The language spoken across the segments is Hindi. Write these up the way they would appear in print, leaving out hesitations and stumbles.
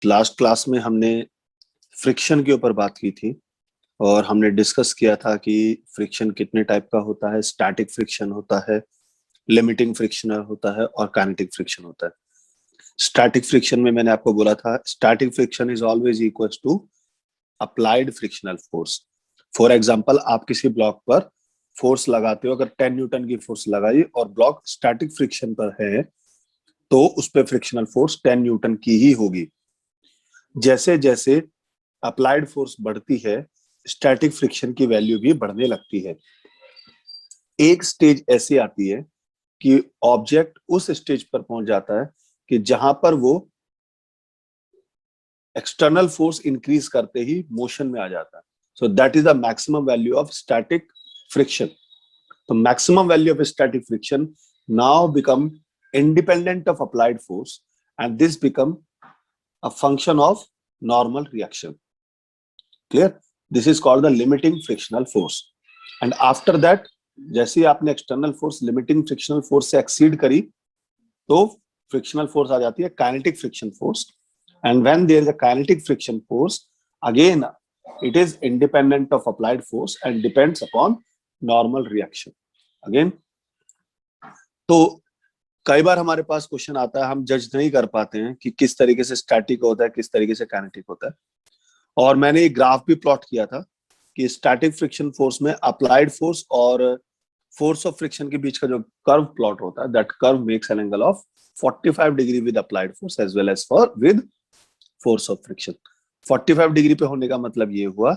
लास्ट क्लास में हमने फ्रिक्शन के ऊपर बात की थी और हमने डिस्कस किया था कि फ्रिक्शन कितने टाइप का होता है। स्टैटिक फ्रिक्शन होता है, लिमिटिंग फ्रिक्शन होता है और काइनेटिक फ्रिक्शन होता है। स्टैटिक फ्रिक्शन में मैंने आपको बोला था static friction is always equal to applied frictional force. For example, आप किसी ब्लॉक पर फोर्स लगाते हो, अगर 10 न्यूटन की फोर्स लगाई और ब्लॉक स्टैटिक फ्रिक्शन पर है तो उस पर फ्रिक्शनल फोर्स 10 न्यूटन की ही होगी। जैसे जैसे अप्लाइड फोर्स बढ़ती है स्टैटिक फ्रिक्शन की वैल्यू भी बढ़ने लगती है। एक स्टेज ऐसी आती है कि ऑब्जेक्ट उस स्टेज पर पहुंच जाता है कि जहां पर वो एक्सटर्नल फोर्स इंक्रीज करते ही मोशन में आ जाता है। So that is the maximum value of static friction. तो maximum value of static friction now become independent of applied force and this become a function of normal reaction. Clear? This is called the limiting frictional force. And after that, जैसे ही आपने external force limiting frictional force से एक्सीड करी तो फ्रिक्शनल फोर्स आ जाती है kinetic friction force. And when there is a kinetic friction force, again it is independent of applied force and depends upon normal reaction. Again, तो कई बार हमारे पास क्वेश्चन आता है, हम जज नहीं कर पाते हैं कि किस तरीके से स्टैटिक होता है, किस तरीके से काइनेटिक होता है। और मैंने एक ग्राफ भी प्लॉट किया था कि स्टैटिक फ्रिक्शन फोर्स में अप्लाइड फोर्स और फोर्स ऑफ फ्रिक्शन के बीच का जो कर्व प्लॉट होता है, that curve makes an angle of 45 degree with applied force as well as for with force of friction. 45 degree पे होने का मतलब ये हुआ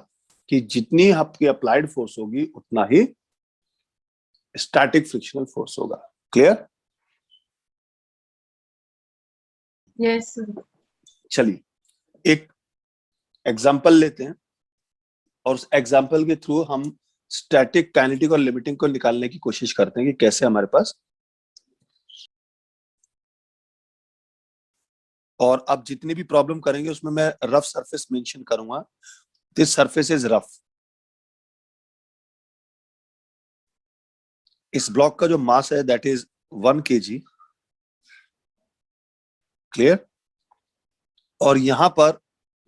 कि जितनी आपकी अप्लाइड फोर्स होगी उतना ही स्टैटिक फ्रिक्शनल फोर्स होगा। क्लियर? Yes sir. चलिए एक एग्जाम्पल लेते हैं और उस एग्जाम्पल के थ्रू हम स्टैटिक, काइनेटिक और लिमिटिंग को निकालने की कोशिश करते हैं कि कैसे हमारे पास। और अब जितनी भी प्रॉब्लम करेंगे उसमें मैं रफ सरफेस मेंशन करूंगा। This surface is rough. इस ब्लॉक का जो मास है दैट इज 1 kg। क्लियर? और यहां पर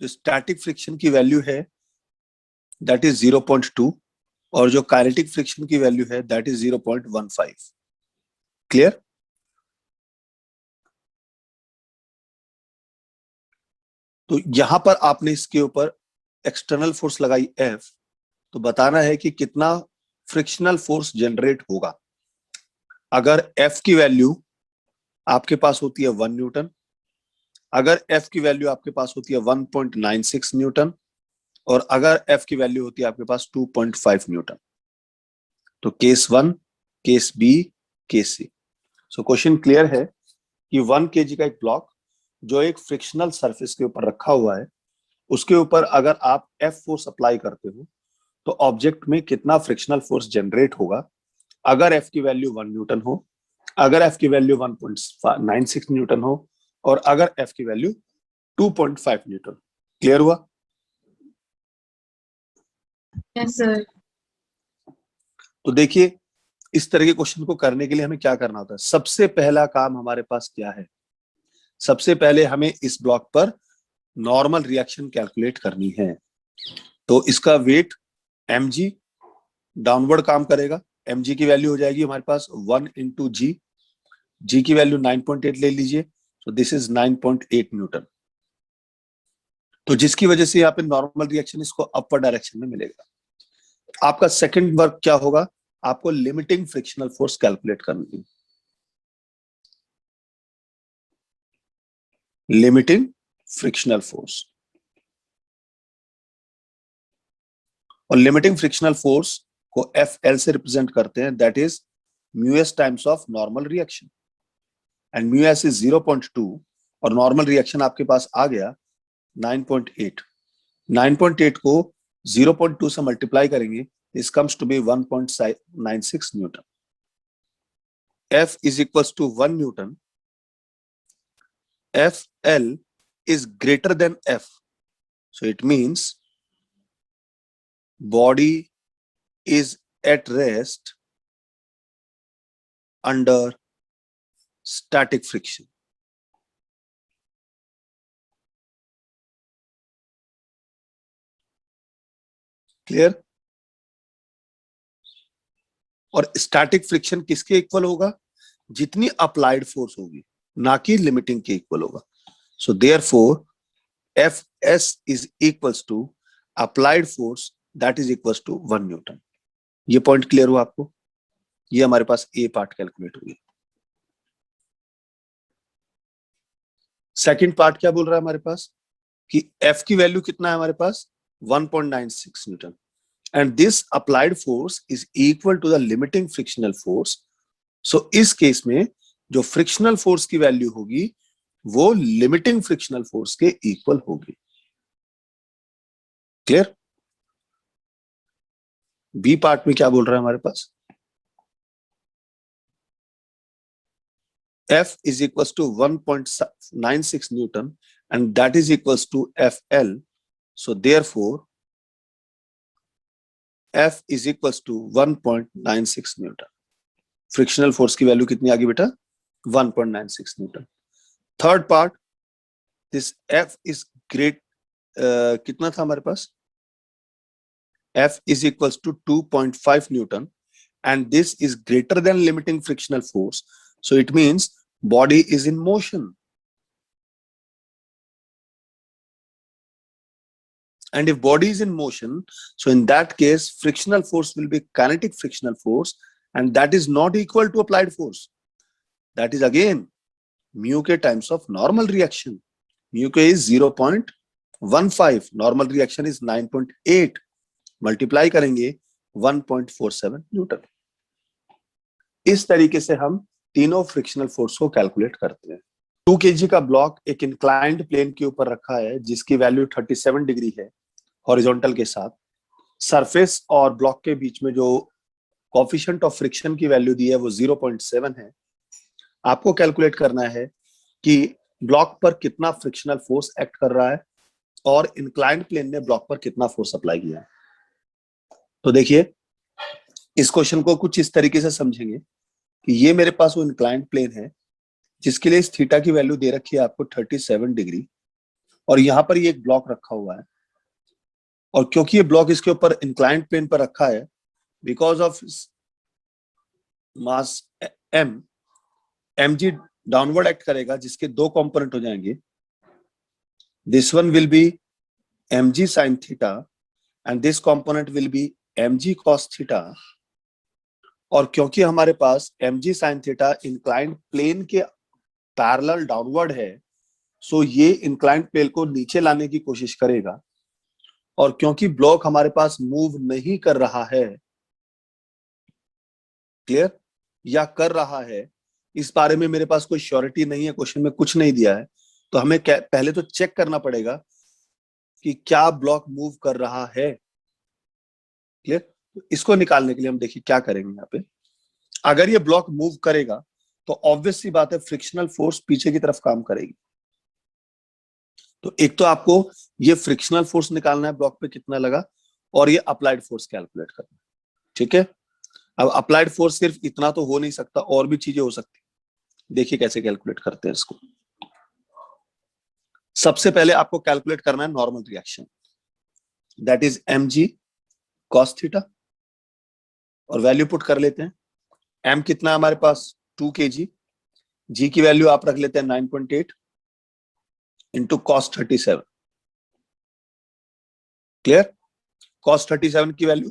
जो स्टैटिक फ्रिक्शन की वैल्यू है दैट इज 0.2 और जो काइनेटिक फ्रिक्शन की वैल्यू है दैट इज 0.15। क्लियर? तो यहां पर आपने इसके ऊपर एक्सटर्नल फोर्स लगाई F, तो बताना है कि कितना फ्रिक्शनल फोर्स जनरेट होगा। अगर F की वैल्यू आपके पास होती है 1 न्यूटन, अगर F की वैल्यू आपके पास होती है 1.96 न्यूटन और अगर F की वैल्यू होती है आपके पास 2.5 न्यूटन, तो केस 1, केस बी, केस सी। सो क्वेश्चन क्लियर है कि 1 kg का एक ब्लॉक जो एक फ्रिक्शनल सरफेस के ऊपर रखा हुआ है, उसके ऊपर अगर आप F फोर्स अप्लाई करते हो तो ऑब्जेक्ट में कितना फ्रिक्शनल फोर्स जनरेट होगा। अगर F की वैल्यू 1 न्यूटन हो, अगर F की वैल्यू 1.96 न्यूटन हो और अगर F की वैल्यू 2.5 न्यूटन। क्लियर हुआ? Yes sir. तो देखिए इस तरह के क्वेश्चन को करने के लिए हमें क्या करना होता है। सबसे पहला काम हमारे पास क्या है, सबसे पहले हमें इस ब्लॉक पर नॉर्मल रिएक्शन कैलकुलेट करनी है। तो इसका वेट mg डाउनवर्ड काम करेगा। mg की वैल्यू हो जाएगी हमारे पास 1 इंटू जी। जी की वैल्यू 9.8 ले लीजिए, तो दिस इज 9.8 न्यूटन। तो जिसकी वजह से यहाँ पे नॉर्मल रिएक्शन इसको अपर डायरेक्शन में मिलेगा। आपका सेकंड वर्क क्या होगा, आपको लिमिटिंग फ्रिक्शनल फोर्स कैलकुलेट करनी है। लिमिटिंग फ्रिक्शनल फोर्स, और लिमिटिंग फ्रिक्शनल फोर्स को एफ से रिप्रेजेंट करते हैं, that is mu S times of normal reaction. And mu S is 0.2 और नॉर्मल रिएक्शन आपके पास आ गया 9.8। 9.8 को 0.2 से मल्टीप्लाई करेंगे, this comes to be 1.96 newton. F is equals to 1 Newton. FL is greater than F. So it means body is at rest under static friction. Clear? और स्टैटिक फ्रिक्शन किसके इक्वल होगा? जितनी अप्लाइड फोर्स होगी, ना कि लिमिटिंग के इक्वल होगा. So therefore Fs is equals to applied force that is equals to 1 Newton. ये पॉइंट क्लियर हुआ आपको? ये हमारे पास ए पार्ट कैलकुलेट हुई. सेकंड पार्ट क्या बोल रहा है हमारे पास कि F की वैल्यू कितना है हमारे पास? 1.96 newton. And this applied force is equal to the limiting frictional force. So इस केस में जो फ्रिक्शनल फोर्स की वैल्यू होगी वो लिमिटिंग फ्रिक्शनल फोर्स के इक्वल होगी. क्लियर? बी पार्ट में क्या बोल रहा है हमारे पास? F is equals to 1.96 Newton and that is equals to FL. So therefore, F is equals to 1.96 Newton. Frictional force की वैल्यू कितनी आ गई बेटा? 1.96 Newton. Third part, this F is great, कितना था हमारे पास? F is equals to 2.5 Newton and this is greater than limiting frictional force. So it means body is in motion. And if body is in motion, so in that case, frictional force will be kinetic frictional force and that is not equal to applied force. That is again mu k times of normal reaction. Mu k is 0.15. Normal reaction is 9.8. Multiply करेंगे 1.47 न्यूटन. इस तरीके से हम तीनों फ्रिक्शनल फोर्स को कैलकुलेट करते हैं. 2 kg का ब्लॉक एक इंक्लाइंड प्लेन के ऊपर रखा है जिसकी वैल्यू 37 डिग्री है हॉरिजॉन्टल के साथ. सरफेस और ब्लॉक के बीच में जो कोएफिशिएंट ऑफ फ्रिक्शन की वैल्यू दी है वो 0.7 है. आपको कैलकुलेट करना है कि ब्लॉक पर कितना फ्रिक्शनल फोर्स एक्ट कर रहा है और इंक्लाइंड प्लेन ने ब्लॉक पर कितना फोर्स अप्लाई किया है. तो देखिए इस क्वेश्चन को कुछ इस तरीके से समझेंगे कि ये मेरे पास वो इंक्लाइंड प्लेन है जिसके लिए इस थीटा की वैल्यू दे रखी है आपको 37 डिग्री और यहाँ पर ये एक ब्लॉक रखा हुआ है और क्योंकि ये ब्लॉक इसके ऊपर इंक्लाइंड प्लेन पर रखा है because of mass mg downward act करेगा जिसके दो कंपोनेंट हो जाएंगे. This one will be mg sin theta and this component will be mg cos theta. और क्योंकि हमारे पास mg sin theta inclined plane के पैरेलल डाउनवर्ड है सो ये इंक्लाइंड प्लेन को नीचे लाने की कोशिश करेगा और क्योंकि ब्लॉक हमारे पास मूव नहीं कर रहा है, क्लियर, या कर रहा है, इस बारे में मेरे पास कोई श्योरिटी नहीं है, क्वेश्चन में कुछ नहीं दिया है, तो हमें पहले तो चेक करना पड़ेगा कि क्या ब्लॉक मूव कर रहा है. क्लियर? तो इसको निकालने के लिए हम देखिए क्या करेंगे. यहाँ पे अगर ये ब्लॉक मूव करेगा तो ऑब्वियस सी बात है फ्रिक्शनल फोर्स पीछे की तरफ काम करेगी. तो एक तो आपको ये फ्रिक्शनल फोर्स निकालना है ब्लॉक पे कितना लगा और ये अप्लाइड फोर्स कैलकुलेट करना है. ठीक है, अब अप्लाइड फोर्स सिर्फ इतना तो हो नहीं सकता, और भी चीजें हो सकती. देखिए कैसे कैलकुलेट करते हैं इसको. सबसे पहले आपको कैलकुलेट करना है normal reaction, that is mg cos theta, और वैल्यू पुट कर लेते हैं. m कितना है हमारे पास? 2 kg. g की वैल्यू आप रख लेते हैं 9.8 इंटू cos 37. क्लियर? cos 37 की वैल्यू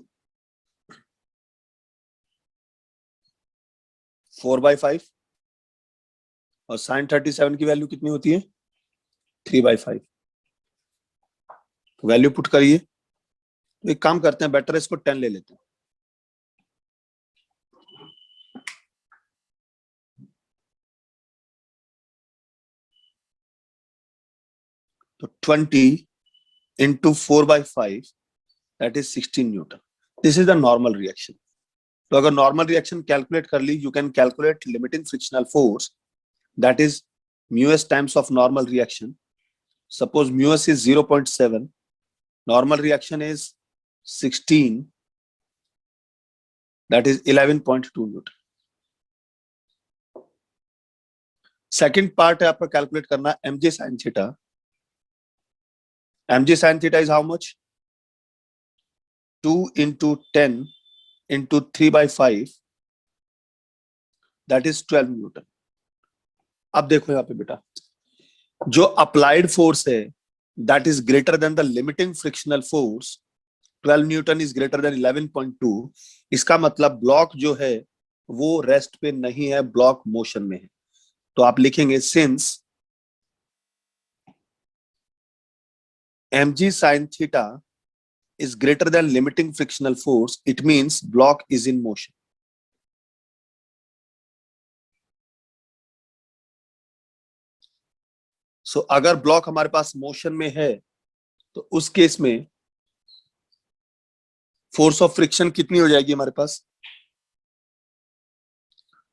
4/5 और sin 37 की वैल्यू कितनी होती है? 3/5. वैल्यू पुट करिए. तो एक काम करते हैं, बेटर इसको 10 ले लेते हैं. तो 20 into 4/5 that is 16 newton. This is the normal reaction. तो अगर नॉर्मल रिएक्शन कैलकुलेट कर ली, you can calculate limiting frictional force, that is μs times of normal reaction. Suppose μs is 0.7, normal reaction is 16, that is 11.2 Newton. Second part है आपका कैलकुलेट करना mg sin theta. mg sin theta is how much? 2 into 10 into 3/5, that is 12 Newton. अब देखो यहाँ पे बेटा, जो अप्लाइड फोर्स है that is greater than the limiting frictional force, 12 Newton is greater than 11.2, इसका मतलब ब्लॉक जो है वो रेस्ट पे नहीं है, ब्लॉक मोशन में है। तो आप लिखेंगे since mg sin theta is greater than limiting frictional force, it means block is in motion। सो अगर ब्लॉक हमारे पास मोशन में है तो उस केस में फोर्स ऑफ फ्रिक्शन कितनी हो जाएगी हमारे पास?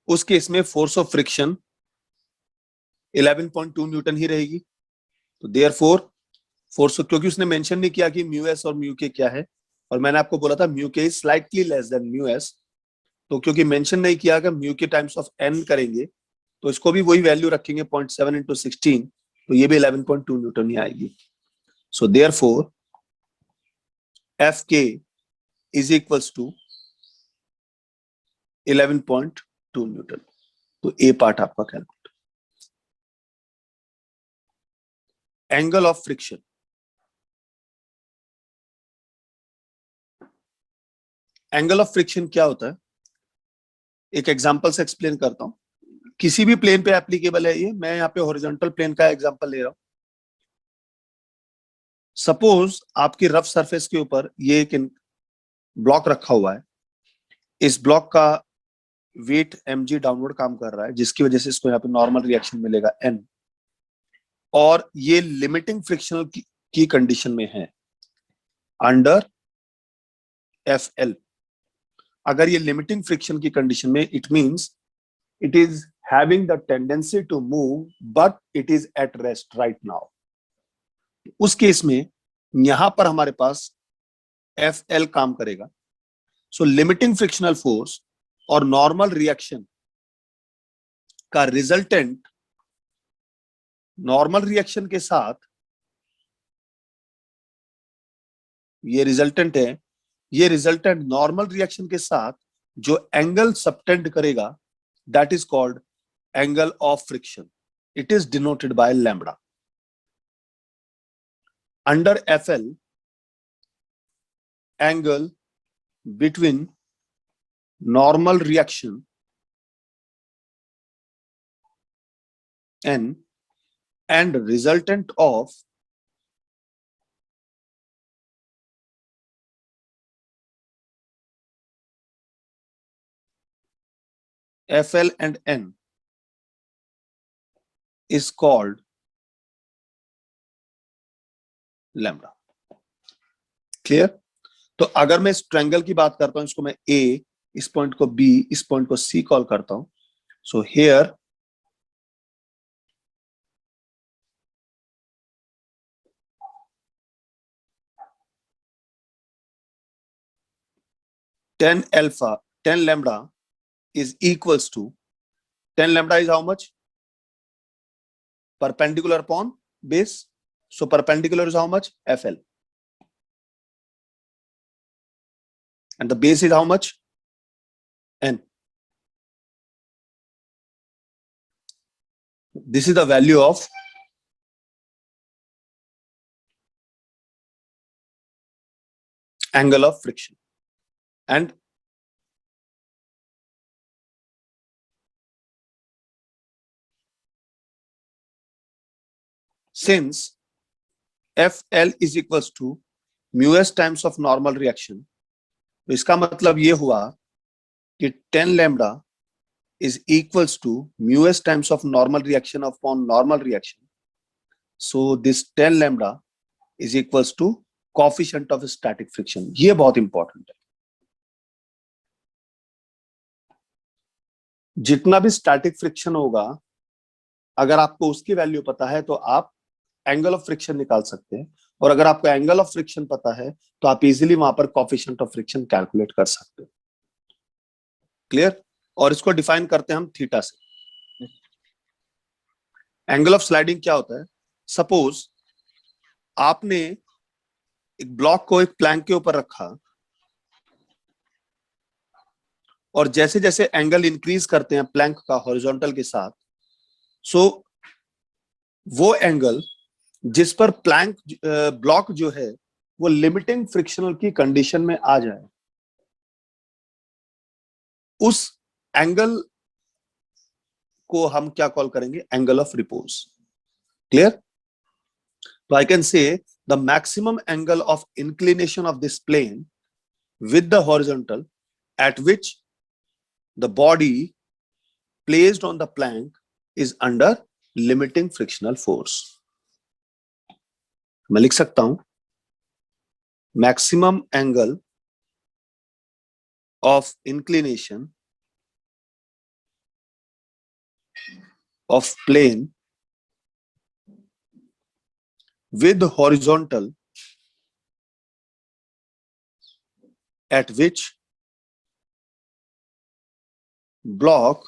उस केस में फोर्स ऑफ फ्रिक्शन 11.2 न्यूटन ही रहेगी। तो देयरफॉर फोर्स, क्योंकि उसने मेंशन नहीं किया कि म्यू एस और म्यू के क्या है, और मैंने आपको बोला था म्यू के is slightly less than mu S, तो क्योंकि मेंशन नहीं किया कि mu K times of N करेंगे तो इसको भी वही वैल्यू रखेंगे 0.7 into 16, तो ये भी 11.2 न्यूटन ही आएगी। So therefore F K is equals to 11.2 Newton. तो ए पार्ट आपका calculate. Angle of friction, angle of friction क्या होता है, एक एग्जांपल से एक्सप्लेन करता हूं। किसी भी प्लेन पे एप्लीकेबल है ये, मैं यहाँ पे हॉरिजॉन्टल प्लेन का एग्जांपल ले रहा हूं। सपोज आपकी रफ सरफेस के ऊपर ये एक ब्लॉक रखा हुआ है, इस ब्लॉक का वेट mg डाउनवर्ड काम कर रहा है, जिसकी वजह से इसको यहाँ पे नॉर्मल रिएक्शन मिलेगा n, और ये लिमिटिंग फ्रिक्शनल की कंडीशन में है अंडर Fl। अगर ये लिमिटिंग फ्रिक्शन की कंडीशन में, it means it is having the tendency to move but it is at rest right now. उस केस में यहां पर हमारे पास Fl काम करेगा। सो लिमिटिंग फ्रिक्शनल फोर्स और नॉर्मल रिएक्शन का रिजल्टेंट, नॉर्मल रिएक्शन के साथ, ये रिजल्टेंट है, ये रिजल्टेंट नॉर्मल रिएक्शन के साथ जो एंगल सबटेंड करेगा, that is called angle of friction. It is denoted by lambda. Under Fl, angle between normal reaction n and resultant of Fl and n is called lambda। Clear? तो अगर मैं इस ट्रायंगल की बात करता हूं, इसको मैं A, इस पॉइंट को B, इस पॉइंट को C कॉल करता हूं। So here ten lambda is equals to 10 lambda is how much? Perpendicular upon base. So perpendicular is how much? Fl. And the base is how much? N. This is the value of angle of friction. And since Fl is equals to mu s times of normal reaction, तो इसका मतलब ये हुआ कि 10 lambda is equals to mu s times of normal reaction upon normal reaction. So this 10 lambda is equals to coefficient of static friction। ये बहुत इंपॉर्टेंट है। जितना भी स्टैटिक फ्रिक्शन होगा, अगर आपको उसकी वैल्यू पता है तो आप एंगल ऑफ फ्रिक्शन निकाल सकते हैं, और अगर आपको एंगल ऑफ फ्रिक्शन पता है तो आप इजीली वहां पर कोएफिशिएंट ऑफ फ्रिक्शन कैलकुलेट कर सकते हैं। क्लियर? और इसको डिफाइन करते हैं हम थीटा से। एंगल ऑफ स्लाइडिंग क्या होता है? सपोज आपने एक ब्लॉक को एक प्लैंक के ऊपर रखा और जैसे जैसे एंगल इंक्रीज करते हैं प्लैंक का हॉरिजॉन्टल के साथ, सो वो एंगल जिस पर प्लैंक ब्लॉक जो है वो लिमिटिंग फ्रिक्शनल की कंडीशन में आ जाए, उस एंगल को हम क्या कॉल करेंगे? Angle of repose. क्लियर? तो I can say the maximum angle of inclination of this plane with the horizontal at which the body placed on the plank is under limiting frictional force. मैं लिख सकता हूं maximum angle of inclination of plane with horizontal at which block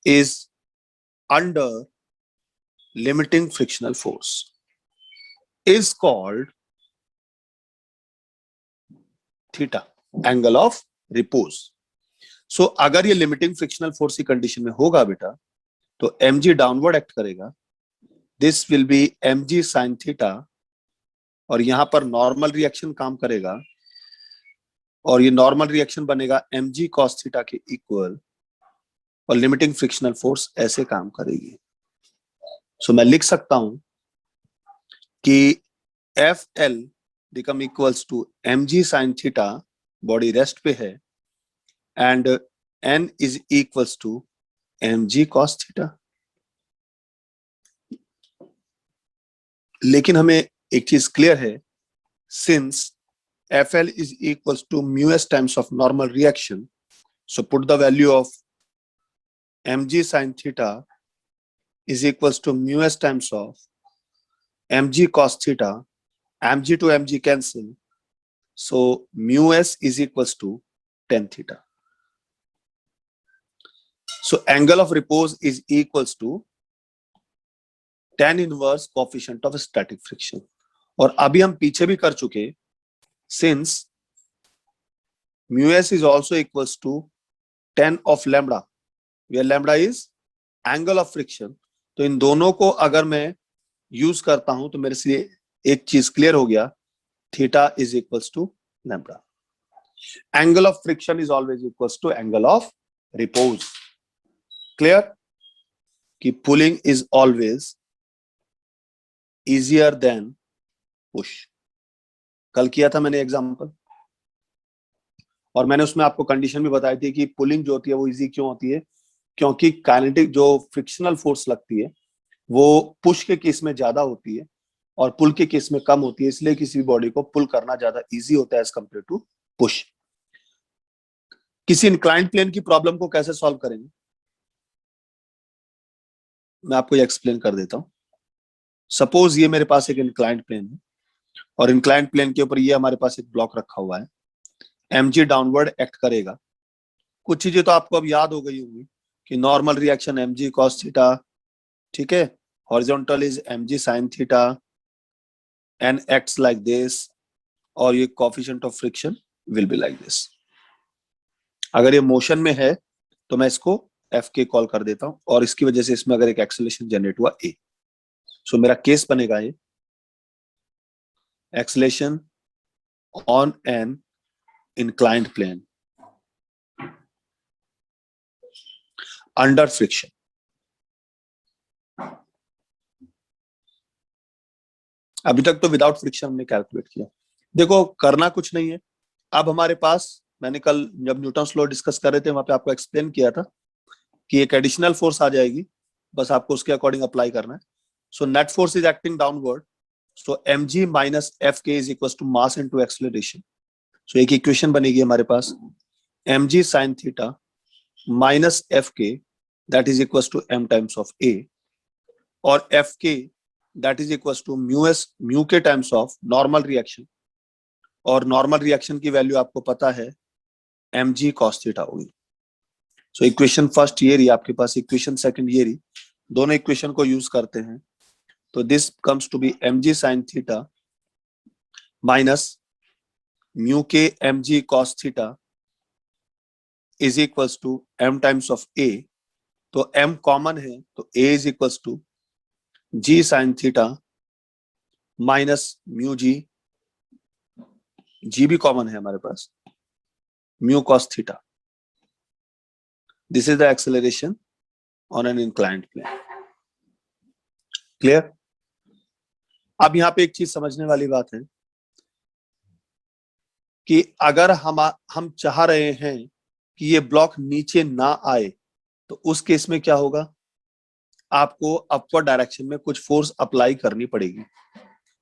is under limiting frictional force is called theta, angle of repose. So अगर ये लिमिटिंग फ्रिक्शनल फोर्स की कंडीशन में होगा बेटा, तो mg डाउनवर्ड एक्ट करेगा, this will be mg sin theta, और यहां पर नॉर्मल रिएक्शन काम करेगा, और ये नॉर्मल रिएक्शन बनेगा mg cos थीटा के इक्वल, और लिमिटिंग फ्रिक्शनल फोर्स ऐसे काम करेगी। सो मैं लिख सकता हूं कि FL become equals to mg sin theta, body rest पे है, and n is equals to mg cos theta. लेकिन हमें एक चीज क्लियर है, since FL is equals to mu s times of normal reaction, so put the value of mg sin theta is equals to mu s times of mg cos theta, mg to mg cancel, so mu s is equals to tan theta. So angle of repose is equals to tan inverse coefficient of static friction. और अभी हम पीछे भी कर चुके, since mu s is also equals to tan of lambda, where lambda is angle of friction, तो इन दोनों को अगर मैं यूज करता हूं तो मेरे से एक चीज क्लियर हो गया, theta is equals to lambda. Angle of friction is always equals to angle of repose. Clear? कि pulling is always easier than push. कल किया था मैंने एग्जांपल, और मैंने उसमें आपको कंडीशन भी बताई थी कि पुलिंग जो होती है वो इजी क्यों होती है, क्योंकि काइनेटिक जो फ्रिक्शनल फोर्स लगती है वो पुश के केस में ज्यादा होती है और पुल के केस में कम होती है, इसलिए किसी बॉडी को पुल करना ज्यादा इजी होता है एज कंपेयर टू पुश। किसी इंक्लाइंड प्लेन की प्रॉब्लम को कैसे सॉल्व करेंगे, मैं आपको ये एक्सप्लेन कर देता हूं। सपोज ये मेरे पास एक इंक्लाइंड प्लेन है, और इंक्लाइंड प्लेन के ऊपर ये हमारे पास एक ब्लॉक रखा हुआ है, mg डाउनवर्ड एक्ट करेगा। कुछ चीजें तो आपको अब याद हो गई होंगी कि normal reaction mg cos theta, ठीक है, horizontal is mg sin theta, and acts like this, और ये coefficient of friction will be like this. अगर ये मोशन में है तो मैं इसको एफ के कॉल कर देता हूं, और इसकी वजह से इसमें अगर एक एक्सेलरेशन जनरेट हुआ ए, सो मेरा केस बनेगा ये acceleration on an inclined plane under friction. अभी तक तो विदाउट फ्रिक्शन हमने कैलकुलेट किया। देखो करना कुछ नहीं है, अब हमारे पास, मैंने कल जब न्यूटन लॉ डिस्कस कर रहे थे वहां पे आपको एक्सप्लेन किया था कि एक एडिशनल फोर्स आ जाएगी, बस आपको उसके अकॉर्डिंग अप्लाई करना है। So net force is acting downward, so mg minus F K is equal to mass into acceleration. So एक इक्वेशन बनेगी हमारे पास mg sin थीटा minus F K, that is equal to m times of a, और F K that is equal to mu K times of normal reaction, और नॉर्मल रिएक्शन की वैल्यू आपको पता है mg cos थीटा होगी। सो इक्वेशन फर्स्ट ये रही आपके पास, इक्वेशन सेकंड ये रही, दोनों इक्वेशन को यूज करते हैं तो this comes to be mg sin थीटा minus mu K mg cos theta is equals to m times of a, तो m कॉमन है तो a is equals to g sine theta minus mu g भी कॉमन है हमारे पास, mu cos theta. This is the acceleration on an inclined plane. Clear? अब यहाँ पे एक चीज समझने वाली बात है कि अगर हम चाह रहे हैं कि ये ब्लॉक नीचे ना आए, तो उस केस में क्या होगा, आपको अपवर्ड डायरेक्शन में कुछ फोर्स अप्लाई करनी पड़ेगी,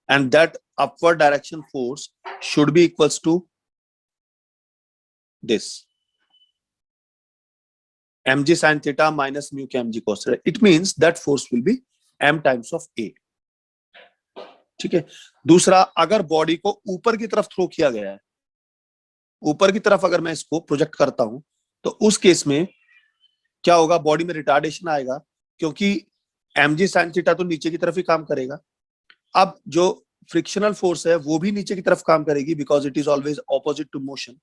and that upward direction force should be equals to this mg sin theta minus mu k mg cos theta. It means that force will be m times of a. ठीक है. दूसरा, अगर बॉडी को ऊपर की तरफ थ्रो किया गया है, ऊपर की तरफ अगर मैं इसको प्रोजेक्ट करता हूं, तो उस केस में क्या होगा, बॉडी में रिटार्डेशन आएगा, क्योंकि mg sin थीटा तो नीचे की तरफ ही काम करेगा. अब जो फ्रिक्शनल फोर्स है वो भी नीचे की तरफ काम करेगी, because it is always opposite to motion.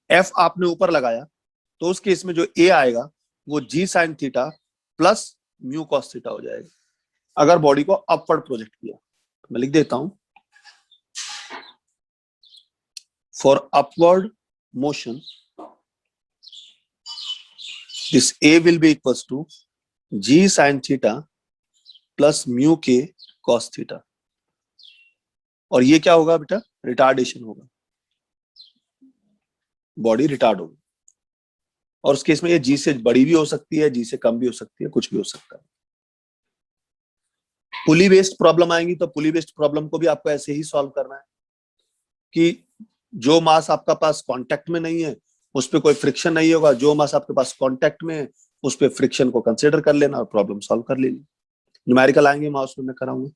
F आपने ऊपर लगाया, तो उस केस में जो A आएगा वो g sin theta plus mu cos theta हो जाएगा, अगर बॉडी को अपवर्ड प्रोजेक्ट किया. तो मैं लिख देता हूं, for upward motion this A will be equals to g sin theta plus mu k cos theta. और ये क्या होगा बेटा, रिटार्डेशन होगा, बॉडी रिटार्ड होगी. और उस केस में ये जी से बड़ी भी हो सकती है, जी से कम भी हो सकती है, कुछ भी हो सकता है. पुली बेस्ड प्रॉब्लम आएंगी तो पुली बेस्ड प्रॉब्लम को भी आपको ऐसे ही सॉल्व करना है कि जो मास आपका पास कांटेक्ट में नहीं है उस पर कोई फ्रिक्शन नहीं होगा, जो मास आपके पास कांटेक्ट में है उस पर फ्रिक्शन को कंसिडर कर लेना और प्रॉब्लम सॉल्व कर लेनी. न्यूमेरिकल आएंगे माउस में मैं कराऊंगा.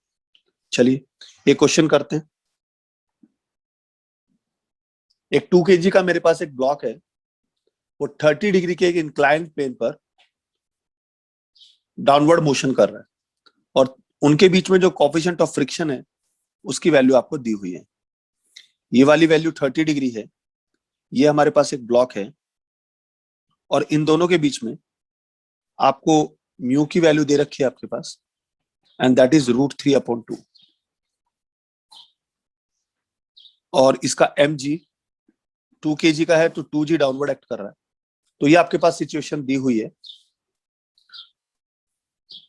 चलिए एक क्वेश्चन करते हैं. एक 2 kg का मेरे पास एक ब्लॉक है, वो 30 डिग्री के एक इंक्लाइंड प्लेन पर डाउनवर्ड मोशन कर रहा है, और उनके बीच में जो कोफिशिएंट ऑफ फ्रिक्शन है उसकी वैल्यू आपको दी हुई है. ये वाली वैल्यू 30 डिग्री है, ये हमारे पास एक ब्लॉक है, और इन दोनों के बीच में आपको म्यू की वैल्यू दे रखी है आपके पास, एंड दैट इज √3/2. और इसका mg 2 kg का है तो 2g डाउनवर्ड एक्ट कर रहा है. तो ये आपके पास सिचुएशन दी हुई है.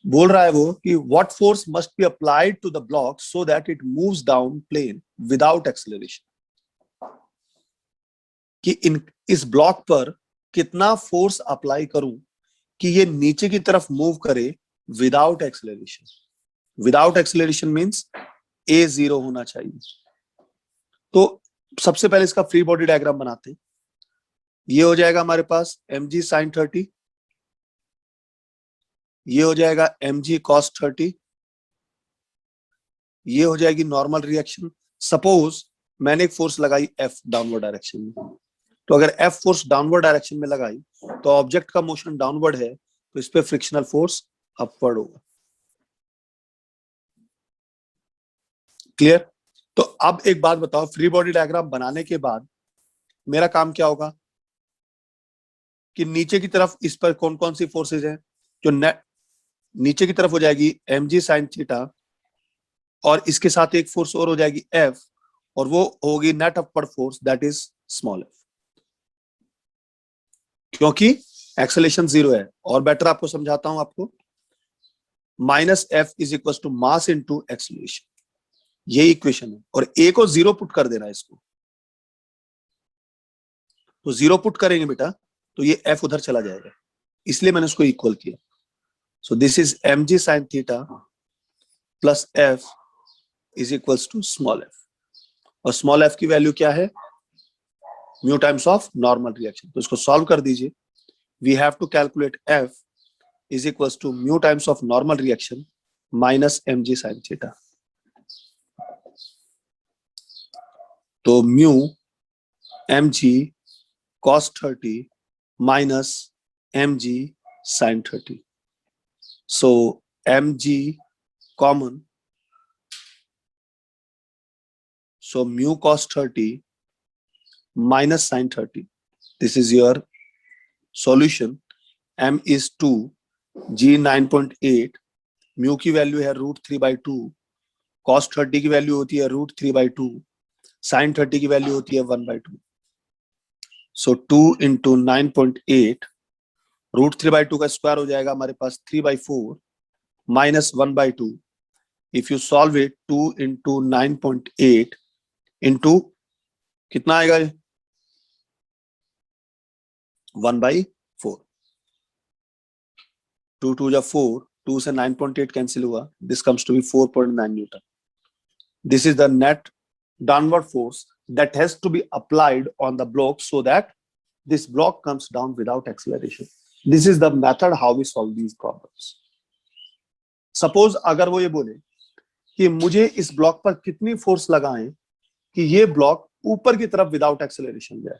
बोल रहा है वो कि what force must be applied to the block so that it moves down plane without acceleration. कि इस ब्लॉक पर कितना फोर्स अप्लाई करूं कि ये नीचे की तरफ मूव करे without acceleration. Without acceleration means a 0 होना चाहिए. तो सबसे पहले इसका फ्री बॉडी डायग्राम बनाते हैं. ये हो जाएगा हमारे पास mg sin 30, ये हो जाएगा mg cos 30, ये हो जाएगी नॉर्मल रिएक्शन. सपोज मैंने एक फोर्स लगाई F डाउनवर्ड डायरेक्शन में, तो अगर F फोर्स डाउनवर्ड डायरेक्शन में लगाई तो ऑब्जेक्ट का मोशन डाउनवर्ड है, तो इस पे फ्रिक्शनल फोर्स अपवर्ड होगा. क्लियर? तो अब एक बात बताओ, फ्री बॉडी डायग्राम बनाने के बाद मेरा काम क्या होगा कि नीचे की तरफ इस पर कौन कौन सी फोर्सेज हैं. जो नीचे की तरफ हो जाएगी mg sin थीटा, और इसके साथ एक फोर्स और हो जाएगी F, और वो होगी net upward force, that is small f, क्योंकि एक्सेलेरेशन 0 है. और बेटर आपको समझाता हूं आपको, -F is equal to mass into acceleration. ये इक्वेशन है, और a को 0 पुट कर देना है इसको. तो 0 पुट करेंगे बेटा तो ये F उधर चला जाएगा, इसलिए मैंने उसको इक्वल किया. So this is mg sin theta plus F is equals to small f. और स्मॉल f की वैल्यू क्या है, mu times of normal reaction. तो इसको सॉल्व कर दीजिए. We have to calculate F is equals to mu times of normal reaction minus mg sin theta. तो mu mg cos 30 minus mg sin 30. So mg common. So mu cos 30 minus sin 30. This is your solution m is 2, g 9.8, mu की वैल्यू है √3/2, cos 30 की वैल्यू होती है √3/2, sin 30 की वैल्यू होती है 1/2. सो 2 into 9.8, √3/2 का स्क्वायर हो जाएगा हमारे पास 3/4 minus 1/2. If you solve it, 2 into 9.8 into कितना आएगा? 1/4. 2 2 जा 4, 2 से 9.8 कैंसिल हुआ. This comes to be 4.9 Newton. This is the net downward force that has to be applied on the block so that this block comes down without acceleration. This is the method how we solve these problems. Suppose अगर वो ये बोले कि मुझे इस ब्लॉक पर कितनी फोर्स लगाएं कि ये ब्लॉक ऊपर की तरफ विदाउट एक्सेलरेशन जाए.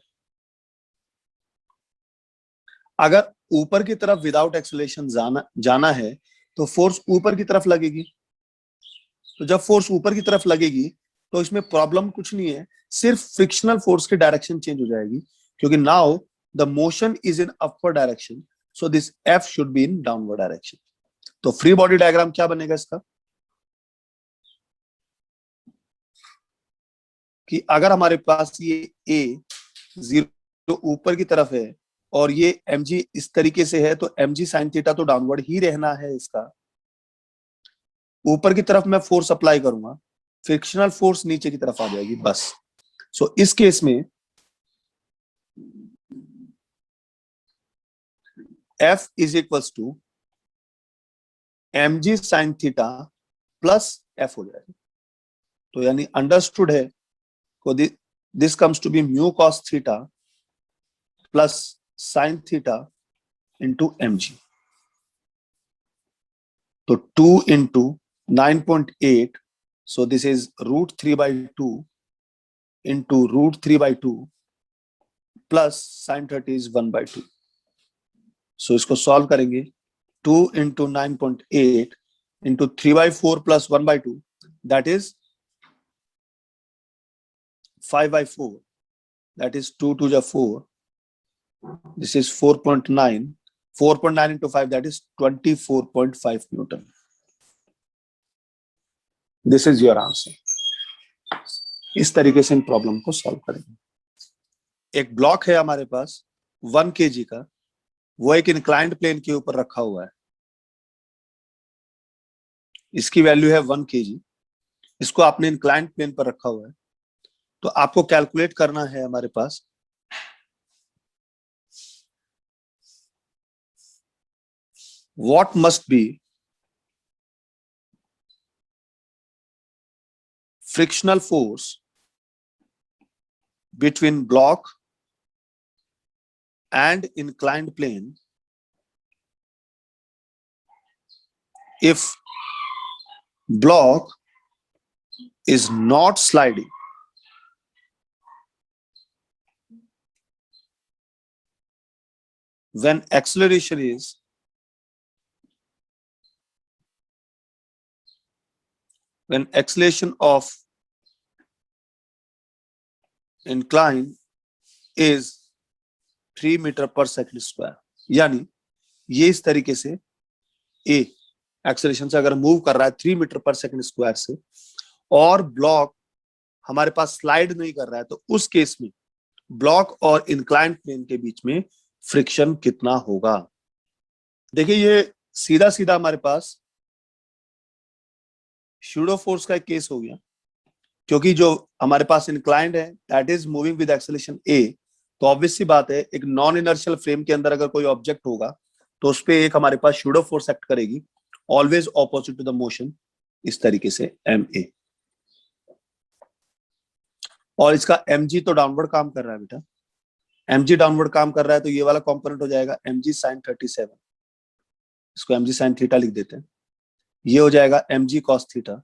अगर ऊपर की तरफ विदाउट एक्सेलरेशन जाना है तो फोर्स ऊपर की तरफ लगेगी. तो जब फोर्स ऊपर की तरफ लगेगी तो इसमें प्रॉब्लम कुछ नहीं है, सिर्फ फ्रिक्शनल फोर्स की डायरेक्शन चेंज हो जाएगी, क्योंकि now the motion is in upward direction, so this F should be in downward direction. तो फ्री बॉडी डायग्राम क्या बनेगा इसका कि अगर हमारे पास ये ए 0 ऊपर की तरफ है और ये mg इस तरीके से है, तो mg sin थीटा तो डाउनवर्ड ही रहना है. इसका ऊपर की तरफ मैं फोर्स अप्लाई करूंगा, फ्रिक्शनल फोर्स नीचे की तरफ आ जाएगी बस. सो इस केस में F is equals to mg sin theta plus F हो जाएगा. तो यानी अंडरस्टूड है को this comes to be mu cos theta plus sin theta into mg. तो 2 into 9.8, so this is √3/2 into √3/2 plus sin 30 is 1/2. So इसको सॉल्व करेंगे. 2 into 9.8 into 3/4 plus 1/2, that is 5/4. That is 2 2 जा 4. This is 4.9. 4.9 into 5, that is 24.5 Newton. This is your answer. इस तरीके से इन प्रॉब्लम को सॉल्व करेंगे. एक ब्लॉक है हमारे पास 1 kg का, वो एक इंक्लाइंड प्लेन के ऊपर रखा हुआ है. इसकी वैल्यू है 1 kg. इसको आपने इंक्लाइंड प्लेन पर रखा हुआ है, तो आपको कैलकुलेट करना है हमारे पास what must be frictional force between block and inclined plane if block is not sliding when acceleration of incline is 3 metre पर सेकंड स्क्वायर. यानी ये इस तरीके से ए एक्सेलरेशन से अगर मूव कर रहा है 3 मीटर पर सेकंड स्क्वायर से, और ब्लॉक हमारे पास स्लाइड नहीं कर रहा है, तो उस केस में ब्लॉक और इंक्लाइंड प्लेन के बीच में फ्रिक्शन कितना होगा. देखिए ये सीधा सीधा हमारे पास शूडो फोर्स का एक केस हो गया, क्योंकि जो हमारे पास इंक्लाइंड है that is moving with acceleration A. तो ऑब्वियस सी बात है, एक नॉन इनर्शियल फ्रेम के अंदर अगर कोई ऑब्जेक्ट होगा तो उस पे एक हमारे पास शूडो फोर्स एक्ट करेगी, always opposite to the motion, इस तरीके से ma. और इसका mg तो डाउनवर्ड काम कर रहा है बेटा, mg डाउनवर्ड काम कर रहा है, तो ये वाला कंपोनेंट हो जाएगा mg sin 37. इसको mg sin थीटा लिख देते हैं. ये हो जाएगा mg cos थीटा,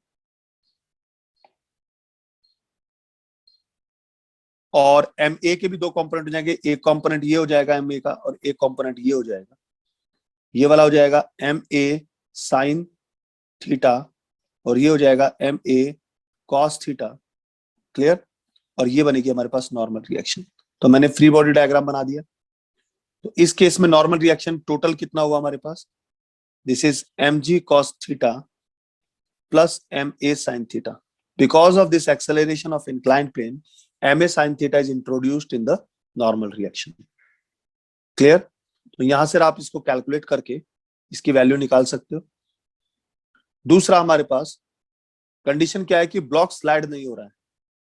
और ma के भी दो कंपोनेंट हो जाएंगे. एक कंपोनेंट ये हो जाएगा ma का, और एक कंपोनेंट ये हो जाएगा, ये वाला हो जाएगा ma sin थीटा, और ये हो जाएगा ma cos थीटा. क्लियर. और ये बनेगी हमारे पास नॉर्मल रिएक्शन. तो मैंने फ्री बॉडी डायग्राम बना दिया. तो इस केस में नॉर्मल रिएक्शन टोटल कितना हुआ हमारे पास? This is mg cos theta plus ma sin थीटा. Because of this acceleration of inclined plane, ma sin theta is introduced in the normal reaction. Clear? तो यहां से आप इसको कैलकुलेट करके इसकी वैल्यू निकाल सकते हो. दूसरा हमारे पास कंडीशन क्या है कि ब्लॉक स्लाइड नहीं हो रहा है.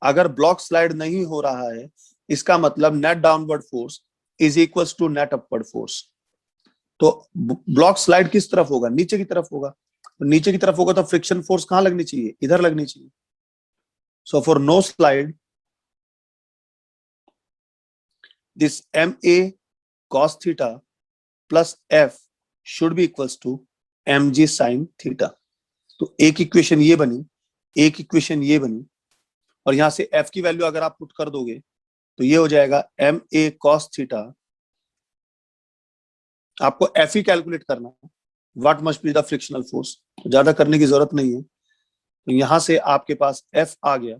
अगर ब्लॉक स्लाइड नहीं हो रहा है, इसका मतलब net downward force is equal to net upward force. तो ब्लॉक स्लाइड किस तरफ होगा? नीचे की तरफ होगा. तो नीचे की तरफ होगा तो फ्रिक्शन फोर्स कहां लगनी चाहिए? इधर लगनी चाहिए. So for no slide, this ma cos theta plus f should be equals to mg sin theta. तो एक इक्वेशन ये बनी, एक इक्वेशन ये बनी, और यहां से f की वैल्यू अगर आप पुट कर दोगे तो ये हो जाएगा ma cos theta. आपको f ही कैलकुलेट करना है, what must be the frictional force. ज्यादा करने की जरूरत नहीं है. तो यहां से आपके पास f आ गया,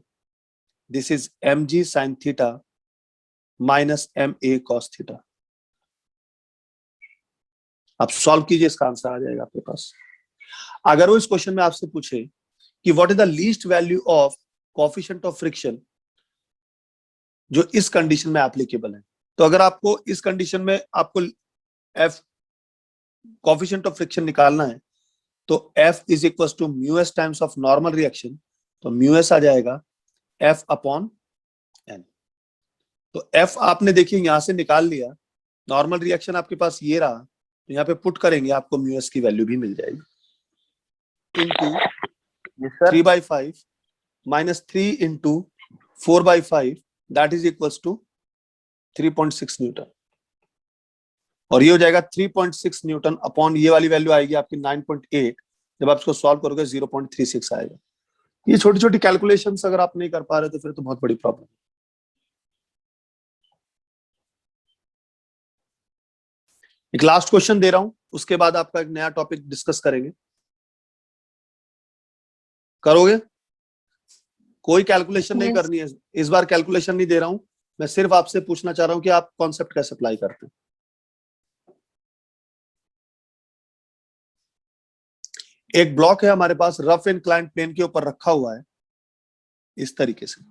this is mg sin theta minus ma cos theta. आप सॉल्व कीजिए, इसका आंसर आ जाएगा आपके पास. अगर वो इस क्वेश्चन में आपसे पूछे कि what is the least value of coefficient of friction जो इस कंडीशन में एप्लीकेबल है, तो अगर आपको इस कंडीशन में आपको एफ कोएफिशिएंट ऑफ फ्रिक्शन निकालना है तो F is equal to mu S times of normal reaction. तो म्यू एस आ जाएगा एफ अपॉन एन. तो एफ आपने देखिए यहां से निकाल लिया, नॉर्मल रिएक्शन आपके पास ये रहा, तो यहाँ पे पुट करेंगे आपको म्यू एस की वैल्यू भी मिल जाएगी. Into 3/5 minus 3 into 4/5 that is equals to 3.6 newton. और ये हो जाएगा 3.6 न्यूटन अपॉन ये वाली वैल्यू आएगी आपकी 9.8. जब आप इसको सॉल्व करोगे 0.36 आएगा. ये छोटी छोटी कैलकुलेशंस अगर आप नहीं कर पा रहे तो फिर तो बहुत बड़ी प्रॉब्लम. एक लास्ट क्वेश्चन दे रहा हूं, उसके बाद आपका एक नया टॉपिक डिस्कस करेंगे. करोगे? कोई कैलकुलेशन नहीं करनी है इस बार. कैलकुलेशन नहीं दे रहा हूं, मैं सिर्फ आपसे पूछना चाह रहा हूं कि आप कॉन्सेप्ट कैसे अप्लाई करते हैं. एक ब्लॉक है हमारे पास, रफ इंक्लाइंड प्लेन के ऊपर रखा हुआ है इस तरीके से.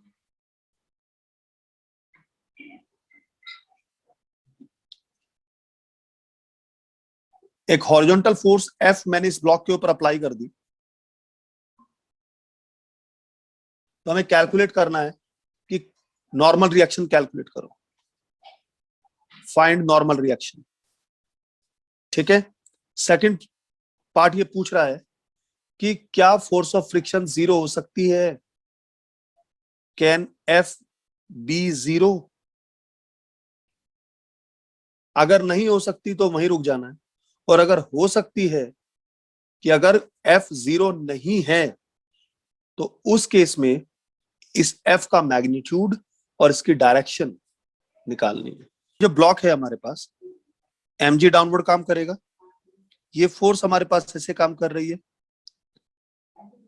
एक हॉरिजॉन्टल फोर्स F मैंने इस ब्लॉक के ऊपर अप्लाई कर दी. तो हमें कैलकुलेट करना है कि नॉर्मल रिएक्शन कैलकुलेट करो, फाइंड नॉर्मल रिएक्शन. ठीक है. सेकंड पार्ट ये पूछ रहा है कि क्या फोर्स ऑफ फ्रिक्शन जीरो हो सकती है? Can F be zero? अगर नहीं हो सकती तो वहीं रुक जाना है, और अगर हो सकती है कि अगर F जीरो नहीं है तो उस केस में इस F का मैग्नीट्यूड और इसकी डायरेक्शन निकालनी है. जो ब्लॉक है हमारे पास, mg डाउनवर्ड काम करेगा, ये फोर्स हमारे पास ऐसे काम कर रही है,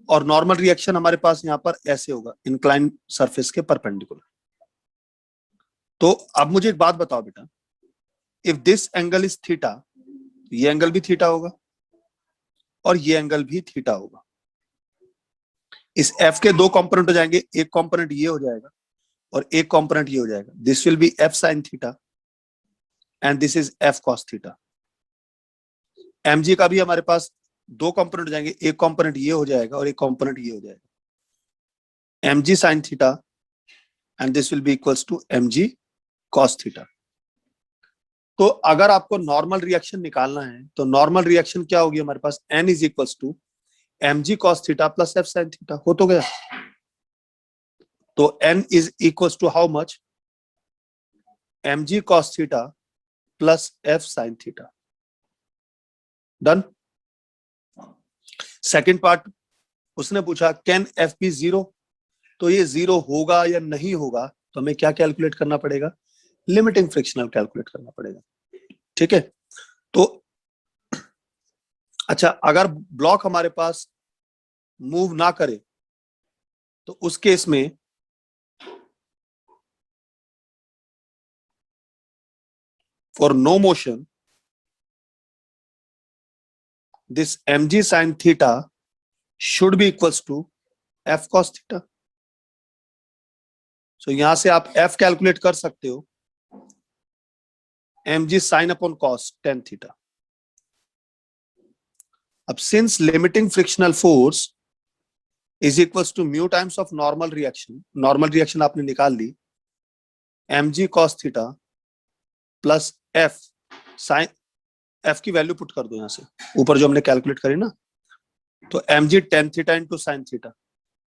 और नॉर्मल रिएक्शन हमारे पास यहां पर ऐसे होगा, इंक्लाइन सरफेस के परपेंडिकुलर. तो अब मुझे एक बात बताओ बेटा, if this angle is theta, ये एंगल भी थीटा होगा और ये एंगल भी थीटा होगा. इस F के दो कंपोनेंट हो जाएंगे, एक कंपोनेंट ये हो जाएगा और एक कंपोनेंट ये हो जाएगा. This will B F sin theta and this is F cos theta. mg का भी हमारे पास दो कंपोनेंट हो जाएंगे, एक कंपोनेंट ये हो जाएगा और एक कंपोनेंट ये हो जाएगा. mg sin theta and this will be equals to mg cos theta. तो अगर आपको नॉर्मल रिएक्शन निकालना है तो नॉर्मल रिएक्शन क्या होगी हमारे पास? n is equals to mg cos theta plus F sin theta. हो तो गया. तो n is equals to how much? mg cos theta plus F sin theta. Done. Second part उसने पूछा कैन F बी जीरो? तो ये जीरो होगा या नहीं होगा, तो हमें क्या कैलकुलेट करना पड़ेगा? लिमिटिंग फ्रिक्शनल कैलकुलेट करना पड़ेगा. ठीक है. तो अच्छा, अगर ब्लॉक हमारे पास मूव ना करे तो उस केस में for no motion, this mg sin theta should be equals to f cos theta. So यहां से आप f कैलकुलेट कर सकते हो, mg sin upon cos tan theta. अब since limiting frictional force is equals to mu times of normal reaction आपने निकाल ली, mg cos theta plus f sin, f की वैल्यू पुट कर दो यहां से ऊपर जो हमने कैलकुलेट करी ना, तो mg tan theta into sin theta,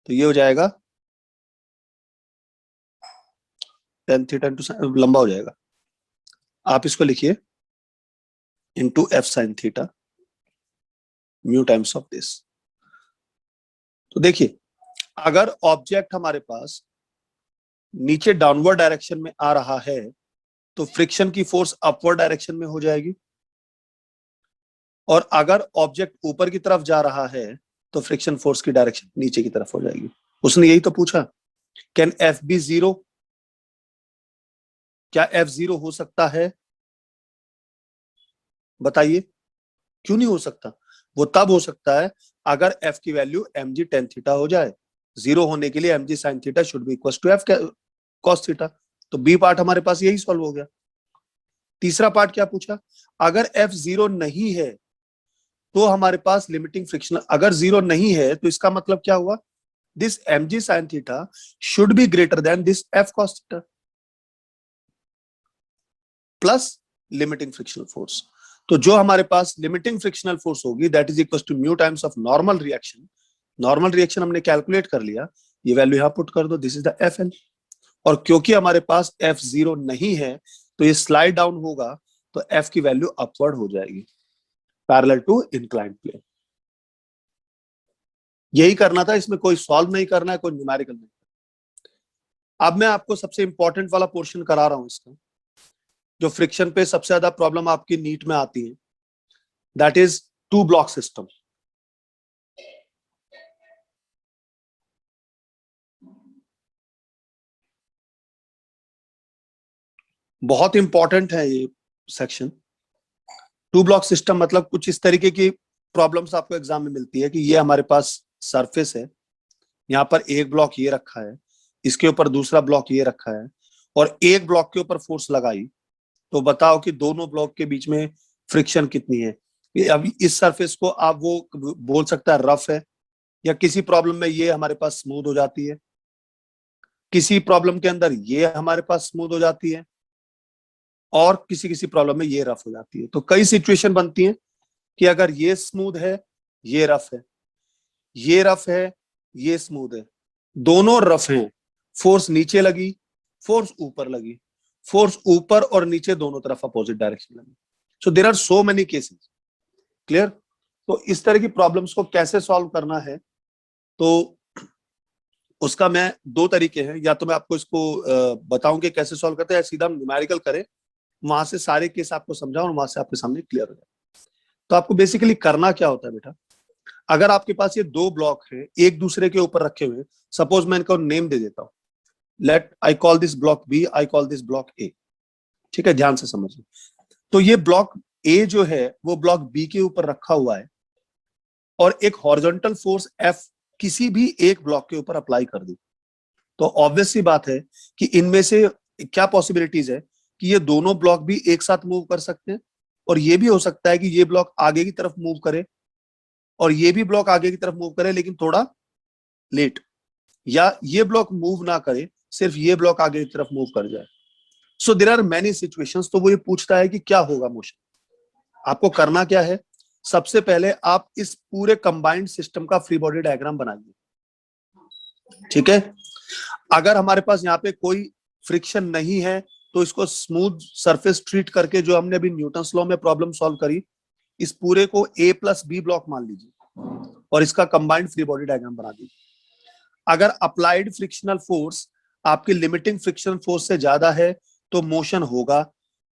तो ये हो जाएगा tan theta इंटू, लंबा हो जाएगा, आप इसको लिखिए into f sin theta mu times of this. तो देखिए अगर ऑब्जेक्ट हमारे पास नीचे डाउनवर्ड डायरेक्शन में आ रहा है तो फ्रिक्शन की फोर्स अपवर्ड डायरेक्शन में हो जाएगी, और अगर ऑब्जेक्ट ऊपर की तरफ जा रहा है तो फ्रिक्शन फोर्स की डायरेक्शन नीचे की तरफ हो जाएगी. उसने यही तो पूछा, कैन एफ बी जीरो, क्या एफ जीरो हो सकता है? बताइए क्यों नहीं हो सकता? वो तब हो सकता है अगर f की वैल्यू mg tan थीटा हो जाए. जीरो होने के लिए mg sin theta should be equal to f cos theta. तो बी पार्ट हमारे पास यही सॉल्व हो गया. तीसरा पार्ट क्या पूछा, अगर f जीरो नहीं है तो हमारे पास लिमिटिंग फ्रिक्शन, अगर जीरो नहीं है तो इसका मतलब क्या हुआ, this mg sin theta should be greater than this f cos theta plus limiting frictional force. तो जो हमारे पास लिमिटिंग फ्रिक्शनल फोर्स होगी that is equal to mu times of normal reaction. Normal reaction हमने कैलकुलेट कर लिया, ये वैल्यू यहां पुट कर दो, दिस इज द Fn. और क्योंकि हमारे पास F0 नहीं है तो ये स्लाइड डाउन होगा तो F की वैल्यू अपवर्ड हो जाएगी पैरेलल टू इंक्लाइंड प्लेन. यही करना था, इसमें कोई सॉल्व नहीं करना है, कोई न्यूमेरिकल नहीं. अब मैं आपको सबसे इंपॉर्टेंट वाला पोर्शन करा रहा हूं इसका, जो फ्रिक्शन पे सबसे ज्यादा प्रॉब्लम आपकी नीट में आती है, that is to block system. बहुत इंपॉर्टेंट है ये सेक्शन. टू ब्लॉक सिस्टम मतलब कुछ इस तरीके की प्रॉब्लम्स आपको एग्जाम में मिलती है कि ये हमारे पास सरफेस है, यहाँ पर एक ब्लॉक ये रखा है, इसके ऊपर दूसरा ब्लॉक ये रखा है, और एक ब्लॉक के ऊपर फोर्स लगाई, तो बताओ कि दोनों ब्लॉक के बीच में फ्रिक्शन कितनी है. अभी इस सरफेस को आप वो बोल सकता है रफ है, या किसी प्रॉब्लम में ये हमारे पास स्मूथ हो जाती है, किसी प्रॉब्लम के अंदर ये हमारे पास स्मूथ हो जाती है, और किसी किसी प्रॉब्लम में ये रफ हो जाती है. तो कई सिचुएशन बनती है कि अगर ये स्मूथ है, ये रफ है, ये रफ है, ये स्मूथ है, दोनों रफ हैं, फोर्स नीचे लगी, फोर्स ऊपर लगी, फोर्स ऊपर और नीचे दोनों तरफ अपोजिट डायरेक्शन लगी. So there are so many cases. Clear? तो इस तरह की प्रॉब्लम्स को कैसे सॉल्व करना है, तो उसका मैं दो तरीके हैं, या तो मैं आपको इसको बताऊं कि कैसे सॉल्व करते हैं, सीधा न्यूमेरिकल करें, वहां से सारे केस आपको समझाऊं और वहां से आपके सामने क्लियर हो जाए. तो आपको बेसिकली करना क्या होता है बेटा, अगर आपके पास ये दो ब्लॉक हैं एक दूसरे के ऊपर रखे हुए, सपोज मैं इनको नेम दे देता हूं, let I call this block B, I call this block A. ठीक है, ध्यान से समझिए. तो ये ब्लॉक ए जो है वो ब्लॉक बी के ऊपर रखा हुआ है, और एक हॉरिजॉन्टल फोर्स एफ किसी भी एक ब्लॉक के ऊपर अप्लाई कर दी, तो ऑब्वियस सी बात है कि इनमें से क्या पॉसिबिलिटीज है कि ये दोनों ब्लॉक भी एक साथ मूव कर सकते हैं, और ये भी हो सकता है कि ये ब्लॉक आगे की तरफ मूव करे और ये भी ब्लॉक आगे की तरफ मूव करे लेकिन थोड़ा लेट, या ये ब्लॉक मूव ना करे, सिर्फ ये ब्लॉक आगे की तरफ मूव कर जाए. So there are many situations. तो वो ये पूछता है कि क्या होगा मोशन. आपको करना क्या है, सबसे पहले आप इस पूरे कंबाइंड सिस्टम का फ्री बॉडी डायग्राम बनाइए. ठीक है, अगर हमारे पास यहाँ पे कोई फ्रिक्शन नहीं है तो इसको स्मूथ सरफेस ट्रीट करके, जो हमने अभी न्यूटन लॉ में प्रॉब्लम सॉल्व करी, इस पूरे को ए प्लस बी ब्लॉक मान लीजिए और इसका कंबाइंड फ्री बॉडी डायग्राम बना दीजिए. अगर अप्लाइड फ्रिक्शनल फोर्स आपकी लिमिटिंग फ्रिक्शन फोर्स से ज्यादा है तो मोशन होगा,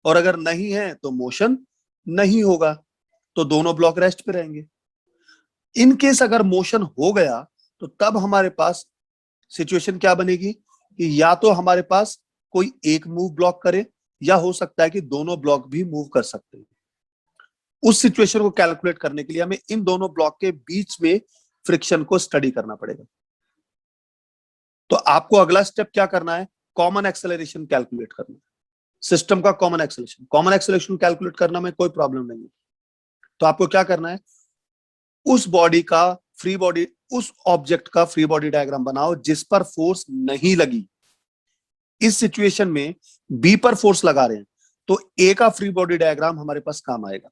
और अगर नहीं है तो मोशन नहीं होगा, तो दोनों ब्लॉक रेस्ट पे रहेंगे. इन केस अगर मोशन हो गया तो तब हमारे पास सिचुएशन क्या बनेगी कि या तो हमारे पास कोई एक मूव ब्लॉक करे, या हो सकता है कि दोनों ब्लॉक भी मूव कर सकते हैं। उस सिचुएशन को कैलकुलेट करने के लिए हमें इन दोनों ब्लॉक के बीच में फ्रिक्शन को स्टडी करना पड़ेगा। तो आपको अगला स्टेप क्या करना है, कॉमन एक्सेलरेशन कैलकुलेट करना है, सिस्टम का कॉमन एक्सेलरेशन कैलकुलेट करना में कोई प्रॉब्लम नहीं है। तो आपको क्या करना है, उस बॉडी का फ्री बॉडी, उस ऑब्जेक्ट का फ्री बॉडी डायग्राम बनाओ जिस पर फोर्स नहीं लगी। इस सिचुएशन में बी पर फोर्स लगा रहे हैं तो ए का फ्री बॉडी डायग्राम हमारे पास काम आएगा।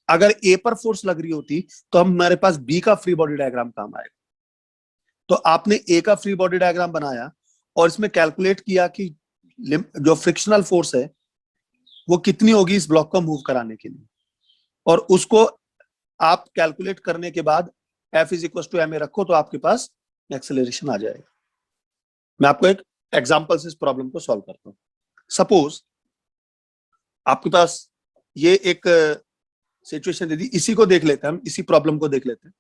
अगर ए पर फोर्स लग रही होती तो हमारे पास बी का फ्री बॉडी डायग्राम काम आएगा। तो आपने ए का फ्री बॉडी डायग्राम बनाया और इसमें कैलकुलेट किया कि जो फ्रिक्शनल फोर्स है वो कितनी होगी इस ब्लॉक को मूव कराने के लिए, और उसको आप कैलकुलेट करने के बाद F is equal to M A रखो तो आपके पास एक्सेलरेशन आ जाएगा। मैं आपको एक एग्जांपल से इस प्रॉब्लम को सॉल्व करता हूं। सपोज आपके पास ये एक सिचुएशन दे दी, इसी को देख लेते हैं हम, इसी प्रॉब्लम को देख लेते हैं।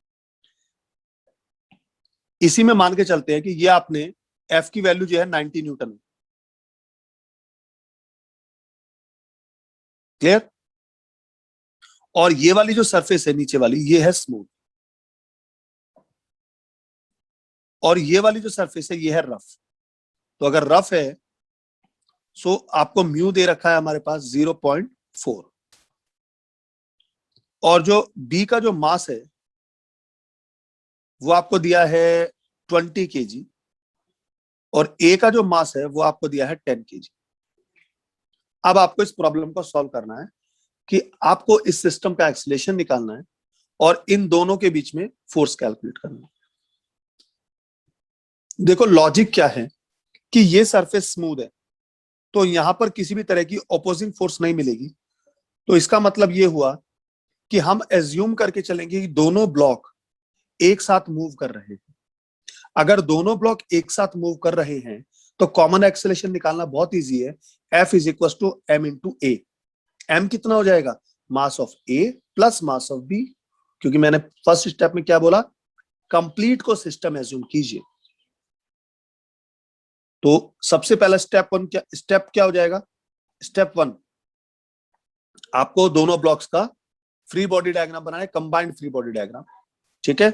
इसी में मान के चलते हैं कि ये आपने F की वैल्यू जो है 90 न्यूटन, क्लियर। और ये वाली जो सरफेस है नीचे वाली ये है स्मूथ, और ये वाली जो सरफेस है ये है रफ। तो अगर रफ है सो आपको म्यू दे रखा है हमारे पास 0.4, और जो बी का जो मास है वो आपको दिया है 20 kg, और ए का जो मास है वो आपको दिया है 10 kg। अब आपको इस प्रॉब्लम को सॉल्व करना है कि आपको इस सिस्टम का एक्सीलरेशन निकालना है और इन दोनों के बीच में फोर्स कैलकुलेट करना है। देखो लॉजिक क्या है कि ये सरफेस स्मूथ है तो यहां पर किसी भी तरह की ऑपोजिंग फोर्स नहीं मिलेगी। तो इसका मतलब ये हुआ कि हम एज्यूम करके चलेंगे कि दोनों ब्लॉक एक साथ मूव कर रहे हैं। अगर दोनों ब्लॉक एक साथ मूव कर रहे हैं तो कॉमन एक्सेलरेशन निकालना बहुत इजी है। F is equal to M into A. M कितना हो जाएगा, mass of A plus mass of B, क्योंकि मैंने फर्स्ट स्टेप में क्या बोला, कंप्लीट को सिस्टम एज्यूम कीजिए। तो सबसे पहला स्टेप क्या हो जाएगा, स्टेप 1 आपको दोनों ब्लॉक्स का फ्री बॉडी डायग्राम बनाना है, कंबाइंड फ्री बॉडी डायग्राम, ठीक है।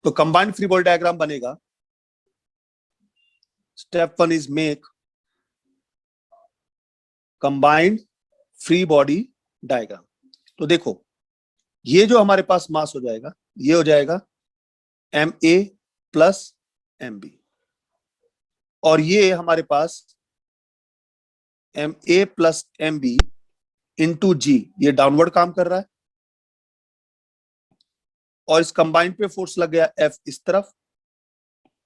तो कंबाइंड फ्री बॉडी डायग्राम बनेगा, step 1 is make combined free body diagram. तो देखो ये जो हमारे पास मास हो जाएगा ये हो जाएगा M A plus M B, और ये हमारे पास M A plus M B into G, ये डाउनवर्ड काम कर रहा है, और इस कंबाइंड पे फोर्स लग गया F इस तरफ।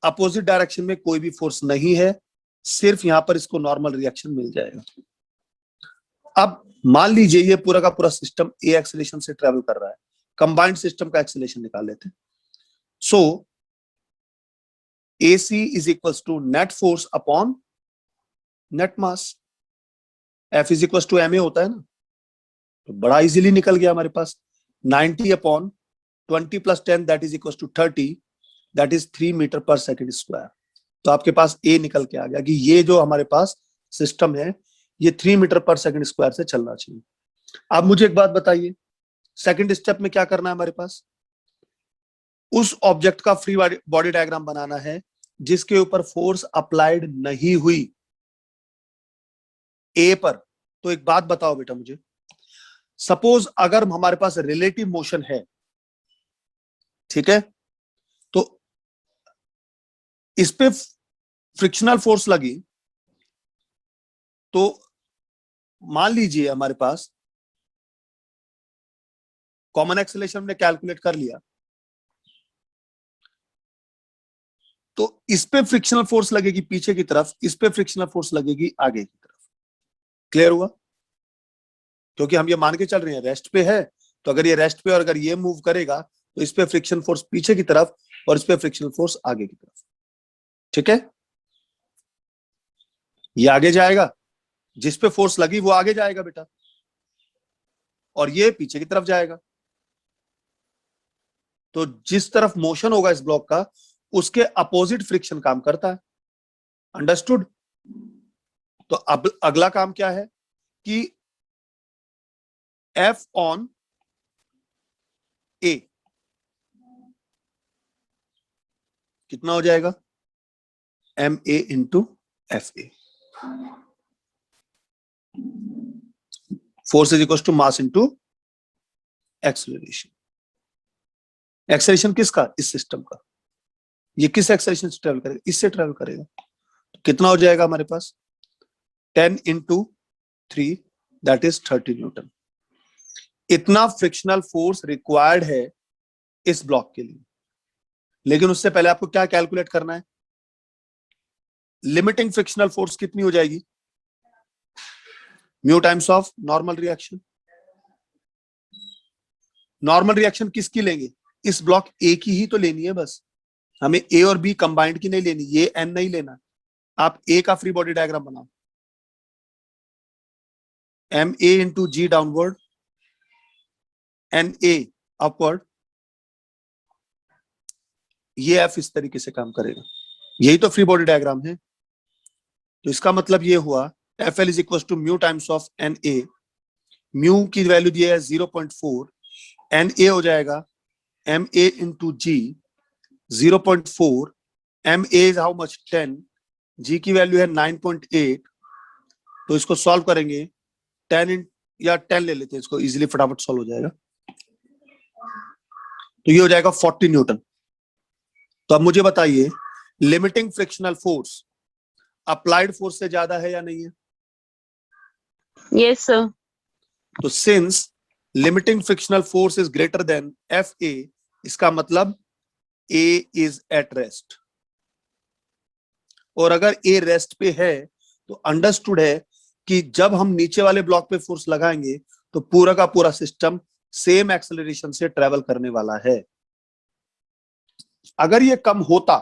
अपोजिट डायरेक्शन में कोई भी फोर्स नहीं है, सिर्फ यहां पर इसको नॉर्मल रिएक्शन मिल जाएगा। अब मान लीजिए ये पूरा का पूरा सिस्टम ए एक्सेलरेशन से ट्रेवल कर रहा है, कंबाइंड सिस्टम का एक्सेलरेशन निकाल लेते हैं। So AC is equals to net force upon net mass. F is equals to ma होता है ना, तो बड़ा इजीली निकल गया हमारे पास। 90 upon 20 plus 10 that is equals to 30, that is 3 metre पर सेकेंड स्क्वायर। तो आपके पास A निकल के आ गया कि ये जो हमारे पास सिस्टम है ये 3 मीटर पर सेकेंड स्क्वायर से चलना चाहिए। अब मुझे एक बात बताइए, सेकंड स्टेप में क्या करना है हमारे पास, उस ऑब्जेक्ट का फ्री बॉडी डायग्राम बनाना है जिसके ऊपर फोर्स अप्लाइड नहीं हुई ए पर। तो एक बात बताओ बेटा मुझे, सपोज अगर हमारे पास रिलेटिव मोशन है, ठीक है, तो इस पे फ्रिक्शनल फोर्स लगी, तो मान लीजिए हमारे पास कॉमन एक्सेलरेशन हमने कैलकुलेट कर लिया, तो इस पे फ्रिक्शनल फोर्स लगेगी पीछे की तरफ, इस पे फ्रिक्शनल फोर्स लगेगी आगे की तरफ। क्लियर हुआ, क्योंकि हम ये मान के चल रहे हैं रेस्ट पे है, तो अगर ये रेस्ट पे और अगर ये मूव करेगा तो इस पे फ्रिक्शन फोर्स पीछे की तरफ और इस पे फ्रिक्शनल फोर्स आगे की तरफ, ठीक है। ये आगे जाएगा, जिस पे फोर्स लगी वो आगे जाएगा बेटा, और ये पीछे की तरफ जाएगा। तो जिस तरफ मोशन होगा इस ब्लॉक का उसके अपोजिट फ्रिक्शन काम करता है। अंडरस्टूड। तो अब अगला काम क्या है कि F ऑन A कितना हो जाएगा, MA into FA। Force is equal to mass into acceleration. Acceleration किसका, इस सिस्टम का। ये किस एक्सेलरेशन से ट्रेवल करेगा, इससे ट्रेवल करेगा। तो कितना हो जाएगा हमारे पास, 10 इंटू 3 दैट इज 30 न्यूटन। इतना फ्रिक्शनल फोर्स रिक्वायर्ड है इस ब्लॉक के लिए। लेकिन उससे पहले आपको क्या कैलकुलेट करना है, लिमिटिंग फ्रिक्शनल फोर्स कितनी हो जाएगी, mu times of normal reaction. Normal reaction किसकी लेंगे, इस ब्लॉक ए की ही तो लेनी है बस, हमें ए और बी कंबाइंड की नहीं लेनी, ये एन नहीं लेना। आप ए का फ्री बॉडी डायग्राम बनाओ, M A into G downward, N A upward, ये एफ इस तरीके से काम करेगा। यही तो फ्री बॉडी डायग्राम है। तो इसका मतलब ये हुआ F L is equal to mu times of N A. Mu की वैल्यू दी है 0.4, एन ए हो जाएगा M A into G 0.4, M A is how much 10, G की वैल्यू है 9.8। तो इसको सॉल्व करेंगे 10 या 10 ले लेते हैं इसको, इजीली फटाफट सॉल्व हो जाएगा। तो ये हो जाएगा 40 न्यूटन। तो अब मुझे बताइए limiting frictional force applied force से ज्यादा है या नहीं है। Yes sir. तो since limiting frictional force is greater than F A, इसका मतलब ए इज एट रेस्ट। और अगर ए रेस्ट पे है तो अंडरस्टूड है कि जब हम नीचे वाले ब्लॉक पे फोर्स लगाएंगे तो पूरा का पूरा सिस्टम सेम एक्सेलरेशन से ट्रेवल करने वाला है। अगर ये कम होता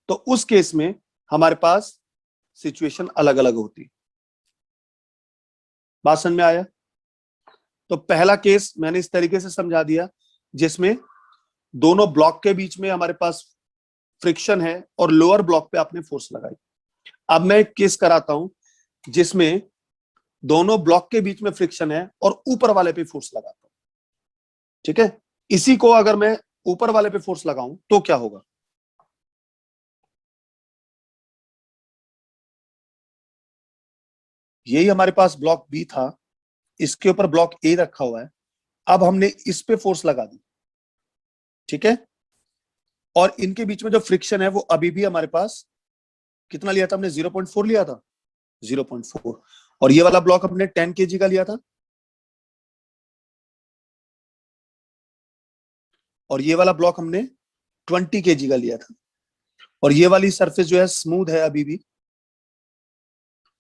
तो उस केस में हमारे पास सिचुएशन अलग अलग होती। बात समझ में आया। तो पहला केस मैंने इस तरीके से समझा दिया जिसमें दोनों ब्लॉक के बीच में हमारे पास फ्रिक्शन है और लोअर ब्लॉक पे आपने फोर्स लगाई। अब मैं एक केस कराता हूं जिसमें दोनों ब्लॉक के बीच में फ्रिक्शन है और ऊपर वाले पे फोर्स लगाता हूं। ठीक है, इसी को अगर मैं ऊपर वाले पे फोर्स लगाऊं तो क्या होगा। यही हमारे पास ब्लॉक बी था, इसके ऊपर ब्लॉक ए रखा हुआ है। अब हमने इस पे फोर्स लगा दी, ठीक है, और इनके बीच में जो फ्रिक्शन है वो अभी भी हमारे पास कितना लिया था हमने, 0.4 लिया था, 0.4। और ये वाला ब्लॉक हमने 10 kg का लिया था, और ये वाला ब्लॉक हमने 20 kg का लिया था। और ये वाली सरफेस जो है स्मूथ है अभी भी,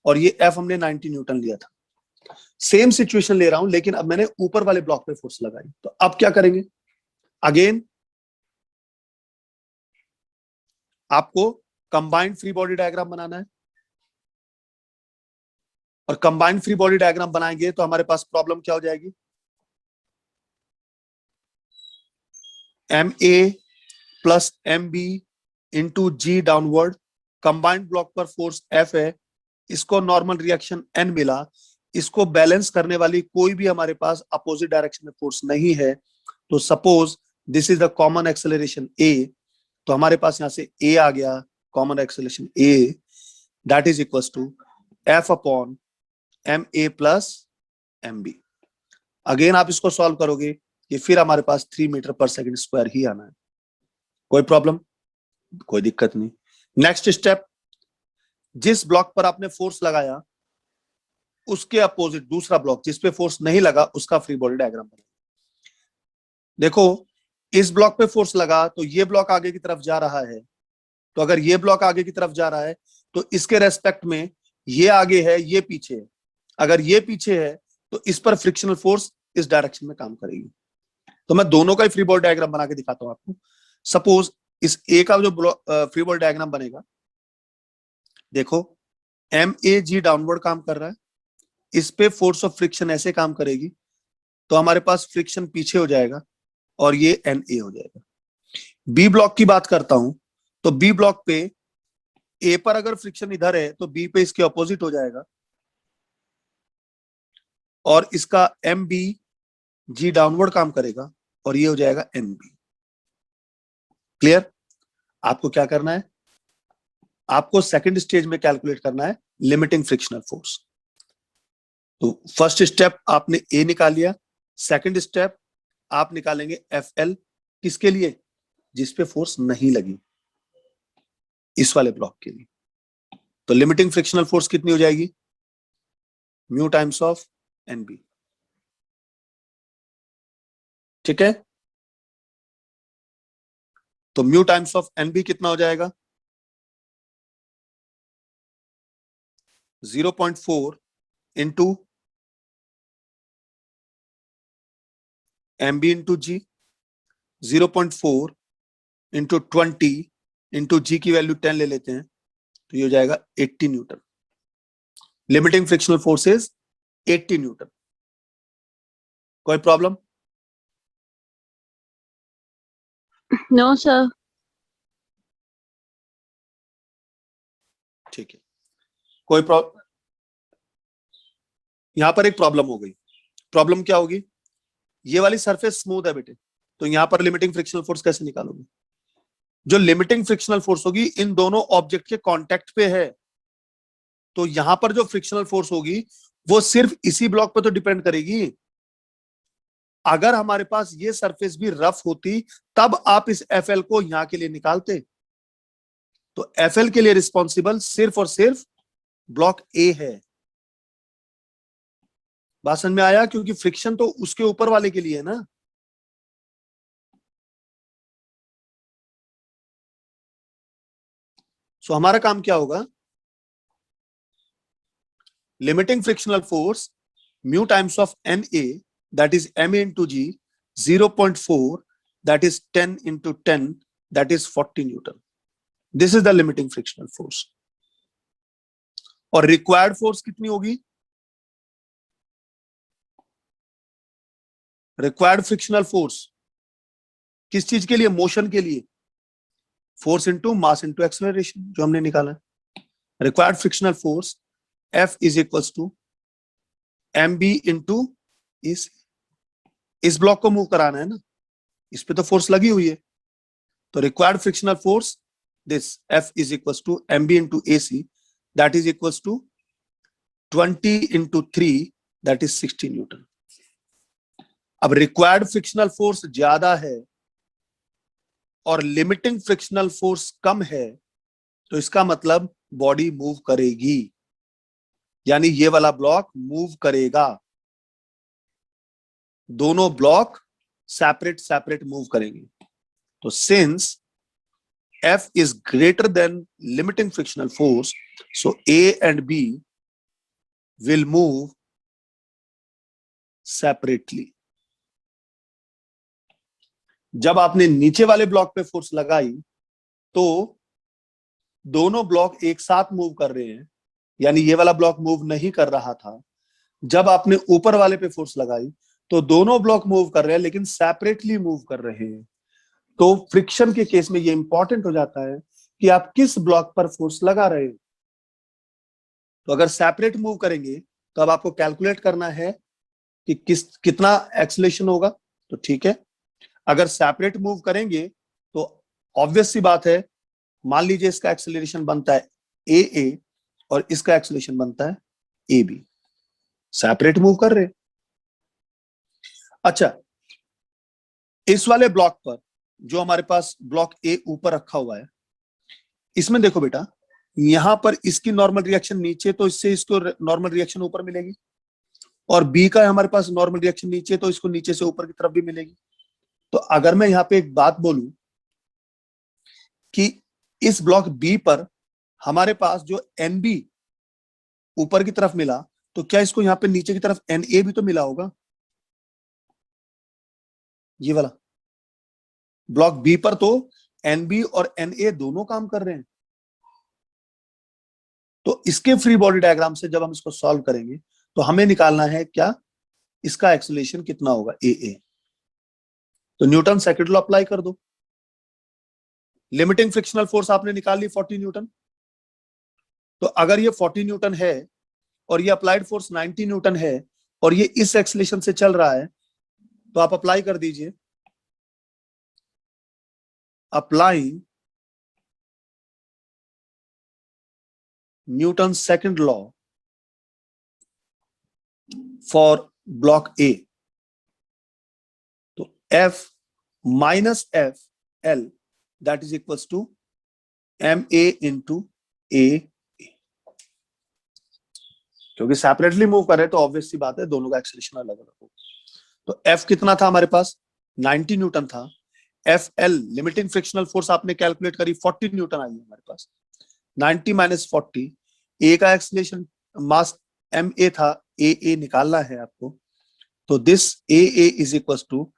और ये एफ हमने 90 न्यूटन लिया था। सेम सिचुएशन ले रहा हूं लेकिन अब मैंने ऊपर वाले ब्लॉक पे फोर्स लगाई। तो अब क्या करेंगे, अगेन आपको कंबाइंड फ्री बॉडी डायग्राम बनाना है। और कंबाइंड फ्री बॉडी डायग्राम बनाएंगे तो हमारे पास प्रॉब्लम क्या हो जाएगी, M A plus M B into G downward, combined block पर फोर्स एफ है, इसको नॉर्मल रिएक्शन एन मिला, इसको बैलेंस करने वाली कोई भी हमारे पास अपोजिट डायरेक्शन में फोर्स नहीं है। तो suppose this is the common acceleration A, तो हमारे पास यहां से ए आ गया, common acceleration A that is equal to F upon M A plus M B. Again आप इसको सॉल्व करोगे कि फिर हमारे पास 3 मीटर पर सेकंड स्क्वायर ही आना है। कोई प्रॉब्लम, कोई दिक्कत नहीं। नेक्स्ट स्टेप, जिस ब्लॉक पर आपने फोर्स लगाया उसके अपोजिट दूसरा ब्लॉक जिस पे फोर्स नहीं लगा उसका फ्री बॉडी डायग्राम बनाओ। देखो इस ब्लॉक पे फोर्स लगा तो ये ब्लॉक आगे की तरफ जा रहा है, तो अगर ये ब्लॉक आगे की तरफ जा रहा है तो इसके रेस्पेक्ट में ये आगे है ये पीछे है। अगर ये पीछे है तो इस पर फ्रिक्शनल फोर्स इस डायरेक्शन में काम करेगी। तो मैं दोनों का ही फ्री बॉडी डायग्राम बना के दिखाता हूं आपको। सपोज इस ए का जो फ्री बॉडी डायग्राम बनेगा, देखो एम ए जी डाउनवर्ड काम कर रहा है, इस पे फोर्स ऑफ फ्रिक्शन ऐसे काम करेगी तो हमारे पास फ्रिक्शन पीछे हो जाएगा और ये एन ए हो जाएगा। बी ब्लॉक की बात करता हूं तो बी ब्लॉक पे ए पर अगर फ्रिक्शन इधर है तो बी पे इसके ऑपोजिट हो जाएगा, और इसका एम बी जी डाउनवर्ड काम करेगा, और ये हो जाएगा एन बी। क्लियर? आपको क्या करना है, आपको सेकंड स्टेज में कैलकुलेट करना है लिमिटिंग फ्रिक्शनल फोर्स। तो फर्स्ट स्टेप आपने ए निकाल लिया, सेकंड स्टेप आप निकालेंगे एफ एल, किसके लिए? जिसपे फोर्स नहीं लगी, इस वाले ब्लॉक के लिए। तो लिमिटिंग फ्रिक्शनल फोर्स कितनी हो जाएगी? Mu times of N B. ठीक है, तो mu times of N B कितना हो जाएगा? 0.4 into M B into G, 0.4 into 20 into G की वैल्यू 10 ले लेते हैं, तो ये हो जाएगा 80 Newton. Limiting frictional force is 80 Newton. कोई प्रॉब्लम? No, sir. ठीक है, कोई प्रॉब्लम? यहां पर एक प्रॉब्लम हो गई। प्रॉब्लम क्या होगी? ये वाली सरफेस स्मूथ है बेटे, तो यहां पर लिमिटिंग फ्रिक्शनल फोर्स कैसे निकालोगे? जो लिमिटिंग फ्रिक्शनल फोर्स होगी इन दोनों ऑब्जेक्ट के कांटेक्ट पे है, तो यहां पर जो फ्रिक्शनल फोर्स होगी वो सिर्फ इसी ब्लॉक पे तो डिपेंड करेगी। अगर हमारे पास ये सरफेस भी रफ होती तब आप इस एफ एल को यहां के लिए निकालते। तो एफ एल के लिए रिस्पॉन्सिबल सिर्फ और सिर्फ ब्लॉक ए है। बात समझ में आया? क्योंकि फ्रिक्शन तो उसके ऊपर वाले के लिए है ना। सो हमारा काम क्या होगा? Limiting frictional force mu times of N A, that is M A into G, 0.4 that is 10 into 10 that is 40 newton. This is the limiting frictional force. और रिक्वायर्ड फोर्स कितनी होगी? रिक्वायर्ड फ्रिक्शनल फोर्स किस चीज के लिए? मोशन के लिए। Force into mass into acceleration जो हमने निकाला है। Required frictional force F is equals to M B into इस ब्लॉक को मूव कराना है ना, इस पे तो फोर्स लगी हुई है। तो required frictional force this F is equals to M B into A C, that is equals to 20 into 3 that is 60 newton. अब रिक्वायर्ड फ्रिक्शनल फोर्स ज्यादा है और लिमिटिंग फ्रिक्शनल फोर्स कम है, तो इसका मतलब बॉडी मूव करेगी, यानी ये वाला ब्लॉक मूव करेगा। दोनों ब्लॉक सेपरेट सेपरेट मूव करेंगे। तो since F is greater than limiting frictional force, so A and B will move separately. जब आपने नीचे वाले ब्लॉक पे फोर्स लगाई तो दोनों ब्लॉक एक साथ मूव कर रहे हैं, यानी ये वाला ब्लॉक मूव नहीं कर रहा था। जब आपने ऊपर वाले पे फोर्स लगाई तो दोनों ब्लॉक मूव कर रहे हैं लेकिन सेपरेटली मूव कर रहे हैं। तो फ्रिक्शन के केस में ये इंपॉर्टेंट हो जाता है कि आप किस ब्लॉक पर फोर्स लगा रहे हैं। तो अगर सेपरेट मूव करेंगे तो अब आपको कैलकुलेट करना है कि कितना एक्सेलरेशन होगा। तो ठीक है, अगर सेपरेट मूव करेंगे तो ऑब्वियस सी बात है, मान लीजिए इसका एक्सेलरेशन बनता है ए और इसका एक्सेलरेशन बनता है ए बी। सेपरेट मूव कर रहे। अच्छा, इस वाले ब्लॉक पर जो हमारे पास ब्लॉक ए ऊपर रखा हुआ है, इसमें देखो बेटा, यहां पर इसकी नॉर्मल रिएक्शन नीचे, तो इससे इसको नॉर्मल रिएक्शन ऊपर मिलेगी, और बी का हमारे पास नॉर्मल रिएक्शन नीचे, तो इसको नीचे से ऊपर की तरफ भी मिलेगी। तो अगर मैं यहां पे एक बात बोलूं कि इस ब्लॉक बी पर हमारे पास जो एन बी ऊपर की तरफ मिला, तो क्या इसको यहां पे नीचे की तरफ एन ए भी तो मिला होगा? ये वाला ब्लॉक बी पर तो एन बी और एन ए दोनों काम कर रहे हैं। तो इसके फ्री बॉडी डायग्राम से जब हम इसको सॉल्व करेंगे तो हमें निकालना है क्या, इसका एक्सेलरेशन कितना होगा ए। तो न्यूटन सेकंड लॉ अप्लाई कर दो। लिमिटिंग फ्रिक्शनल फोर्स आपने निकाल ली 40 न्यूटन, तो अगर ये 40 न्यूटन है और ये अप्लाइड फोर्स 90 न्यूटन है और ये इस एक्सेलरेशन से चल रहा है, तो आप अप्लाई कर दीजिए, applying Newton second law for block A. तो F minus F L that is equals to M A into A, क्योंकि सेपरेटली मूव कर रहे हैं तो ऑब्वियस सी बात है दोनों का एक्सेलरेशन अलग अलग होगा। तो F कितना था हमारे पास, 90 न्यूटन था। FL लिमिटिंग फ्रिक्शनल फोर्स आपने कैलकुलेट करी 40 न्यूटन आई है हमारे पास। 90 माइनस 40, ए का एक्सेलरेशन मास ma था, AA निकालना है आपको। तो this AA is equals to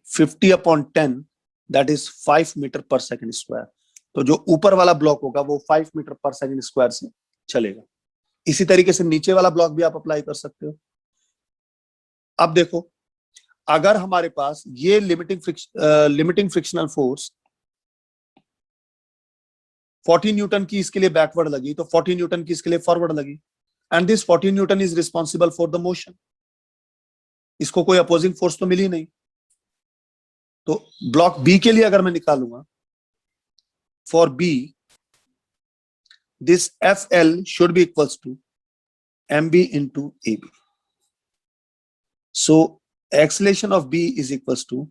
50/10 that is 5 metre पर सेकंड स्क्वायर। तो जो ऊपर वाला ब्लॉक होगा वो 5 मीटर पर सेकंड स्क्वायर से चलेगा। इसी तरीके से नीचे वाला ब्लॉक भी आप अप्लाई कर सकते हो। अब देखो, अगर हमारे पास ये लिमिटिंग फ्रिक्शनल फोर्स 40 न्यूटन की इसके लिए बैकवर्ड लगी, तो 40 न्यूटन की इसके लिए फॉरवर्ड लगी, and this 40 Newton is responsible for the motion. इसको कोई अपोजिंग फोर्स तो मिली नहीं। तो ब्लॉक बी के लिए अगर मैं निकालूंगा, for B this FL should be equals to MB into AB. So acceleration of B is equals to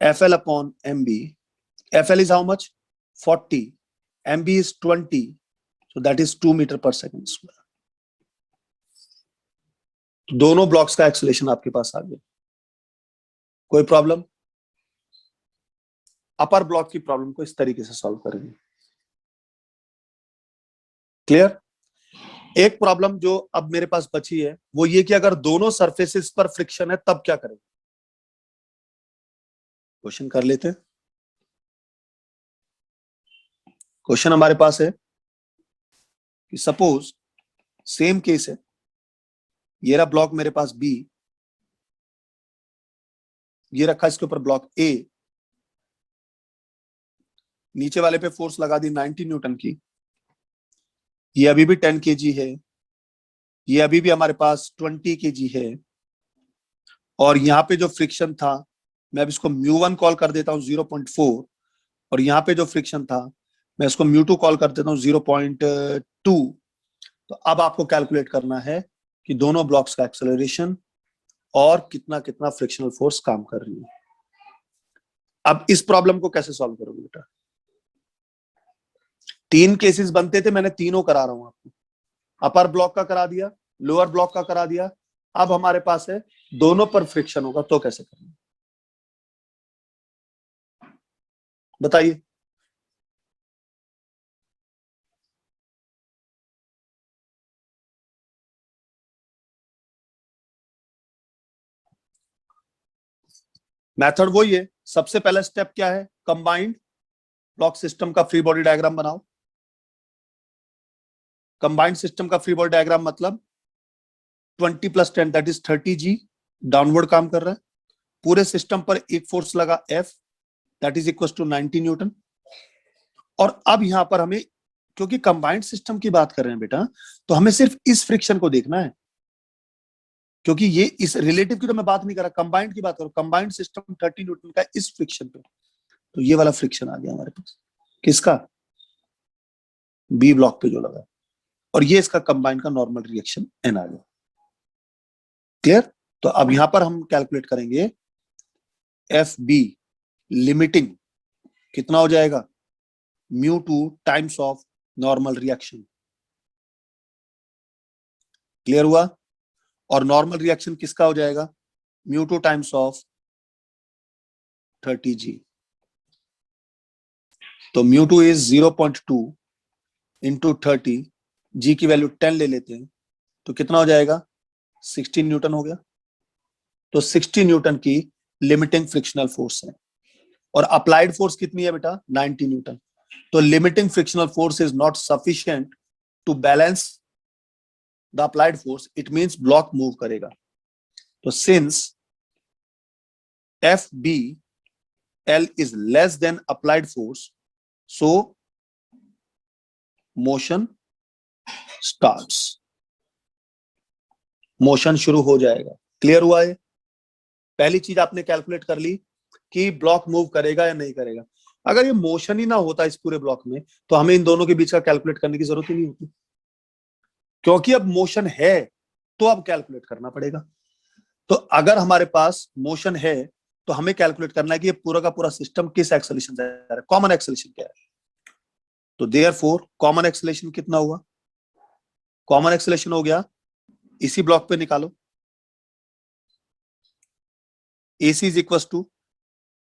FL upon MB. FL is how much? 40. MB is 20. So that is 2 meter per second square. दोनों ब्लॉक्स का एक्सेलरेशन आपके पास आ गया। कोई प्रॉब्लम? अपर ब्लॉक की प्रॉब्लम को इस तरीके से सॉल्व करेंगे। क्लियर? एक प्रॉब्लम जो अब मेरे पास बची है वो ये कि अगर दोनों सरफेसेस पर फ्रिक्शन है तब क्या करें। क्वेश्चन कर लेते हैं। क्वेश्चन हमारे पास है कि सपोज सेम केस है, ये रहा ब्लॉक मेरे पास बी, ये रखा इसके ऊपर ब्लॉक ए, नीचे वाले पे फोर्स लगा दी 90 न्यूटन की, ये अभी भी 10 kg है, ये अभी भी हमारे पास 20 kg है, और यहाँ पे जो फ्रिक्शन था मैं अब इसको μ1 कॉल कर देता हूँ 0.4, और यहाँ पे जो फ्रिक्शन था मैं इसको μ2 कॉल कर देता हूँ 0.2। तो अब आपको कैलकुलेट करना है कि दोनों ब्लॉक्स का एक्सेलरेशन और कितना कितना फ्रिक्शनल फोर्स काम कर रही है। अब इस प्रॉब्लम को कैसे सॉल्व करोगे बेटा? 3 केसेस बनते थे, मैंने तीनों करा रहा हूं आपको। अपर ब्लॉक का करा दिया, लोअर ब्लॉक का करा दिया। अब हमारे पास है दोनों पर फ्रिक्शन होगा, तो कैसे करना बताइए। मेथड वही है। सबसे पहला स्टेप क्या है? कंबाइंड ब्लॉक सिस्टम का फ्री बॉडी डायग्राम बनाओ। कंबाइंड सिस्टम का फ्री बॉडी डायग्राम मतलब 20 + 10 दैट इज 30 G डाउनवर्ड काम कर रहा है। पूरे सिस्टम पर एक फोर्स लगा F that is equal to 90 newton. और अब यहां पर हमें, क्योंकि कंबाइंड सिस्टम की बात कर रहे हैं बेटा, तो हमें सिर्फ इस फ्रिक्शन को देखना है, क्योंकि ये इस रिलेटिव की तो मैं बात नहीं कर रहा, कंबाइंड की बात कर रहा हूं। कंबाइंड सिस्टम 30 न्यूटन का इस फ्रिक्शन पे, तो ये वाला फ्रिक्शन आ गया हमारे पास। किसका? बी ब्लॉक पे जो लगा, और ये इसका कंबाइंड का नॉर्मल रिएक्शन एन आ गया। क्लियर? तो अब यहां पर हम कैलकुलेट करेंगे एफ बी लिमिटिंग कितना हो जाएगा, μ2 times of normal reaction. Clear हुआ? और नॉर्मल रिएक्शन किसका हो जाएगा, μ2 टाइम्स ऑफ 30 G। तो μ2 इज 0.2 इंटू 30, G की वैल्यू 10 ले लेते हैं, तो कितना हो जाएगा, 16 न्यूटन हो गया। तो 60 न्यूटन की लिमिटिंग फ्रिक्शनल फोर्स है, और अप्लाइड फोर्स कितनी है बेटा, 90 न्यूटन। तो limiting frictional force is not sufficient to balance the applied force, it means block move करेगा। तो since F B L is less than applied force, so motion starts. Motion शुरू हो जाएगा। क्लियर हुआ है? पहली चीज आपने कैलकुलेट कर ली कि ब्लॉक मूव करेगा या नहीं करेगा। अगर ये मोशन ही ना होता इस पूरे ब्लॉक में तो हमें इन दोनों के बीच का कैलकुलेट करने की जरूरत ही नहीं होती, क्योंकि अब मोशन है तो अब कैलकुलेट करना पड़ेगा। तो अगर हमारे पास मोशन है तो हमें कैलकुलेट करना है कि ये पूरा का पूरा सिस्टम किस एक्सेलरेशन से जा रहा है, कॉमन एक्सेलरेशन क्या है। तो देयरफॉर कॉमन एक्सेलरेशन कितना हुआ? कॉमन एक्सेलरेशन हो गया, इसी ब्लॉक पे निकालो, AC is equal to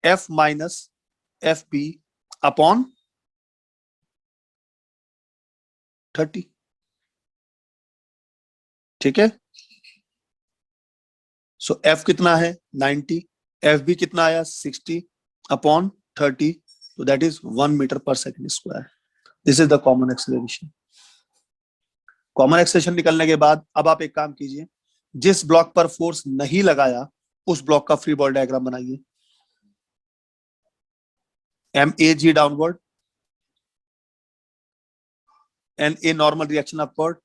F minus FB upon 30। ठीक है, सो F कितना है 90, FB कितना आया 60 अपॉन 30, तो दैट इज 1 मीटर पर second square. This is the common acceleration. Common acceleration निकलने के बाद अब आप एक काम कीजिए, जिस ब्लॉक पर फोर्स नहीं लगाया उस ब्लॉक का फ्री बॉडी डायग्राम बनाइए। MAG downward, NA normal reaction upward,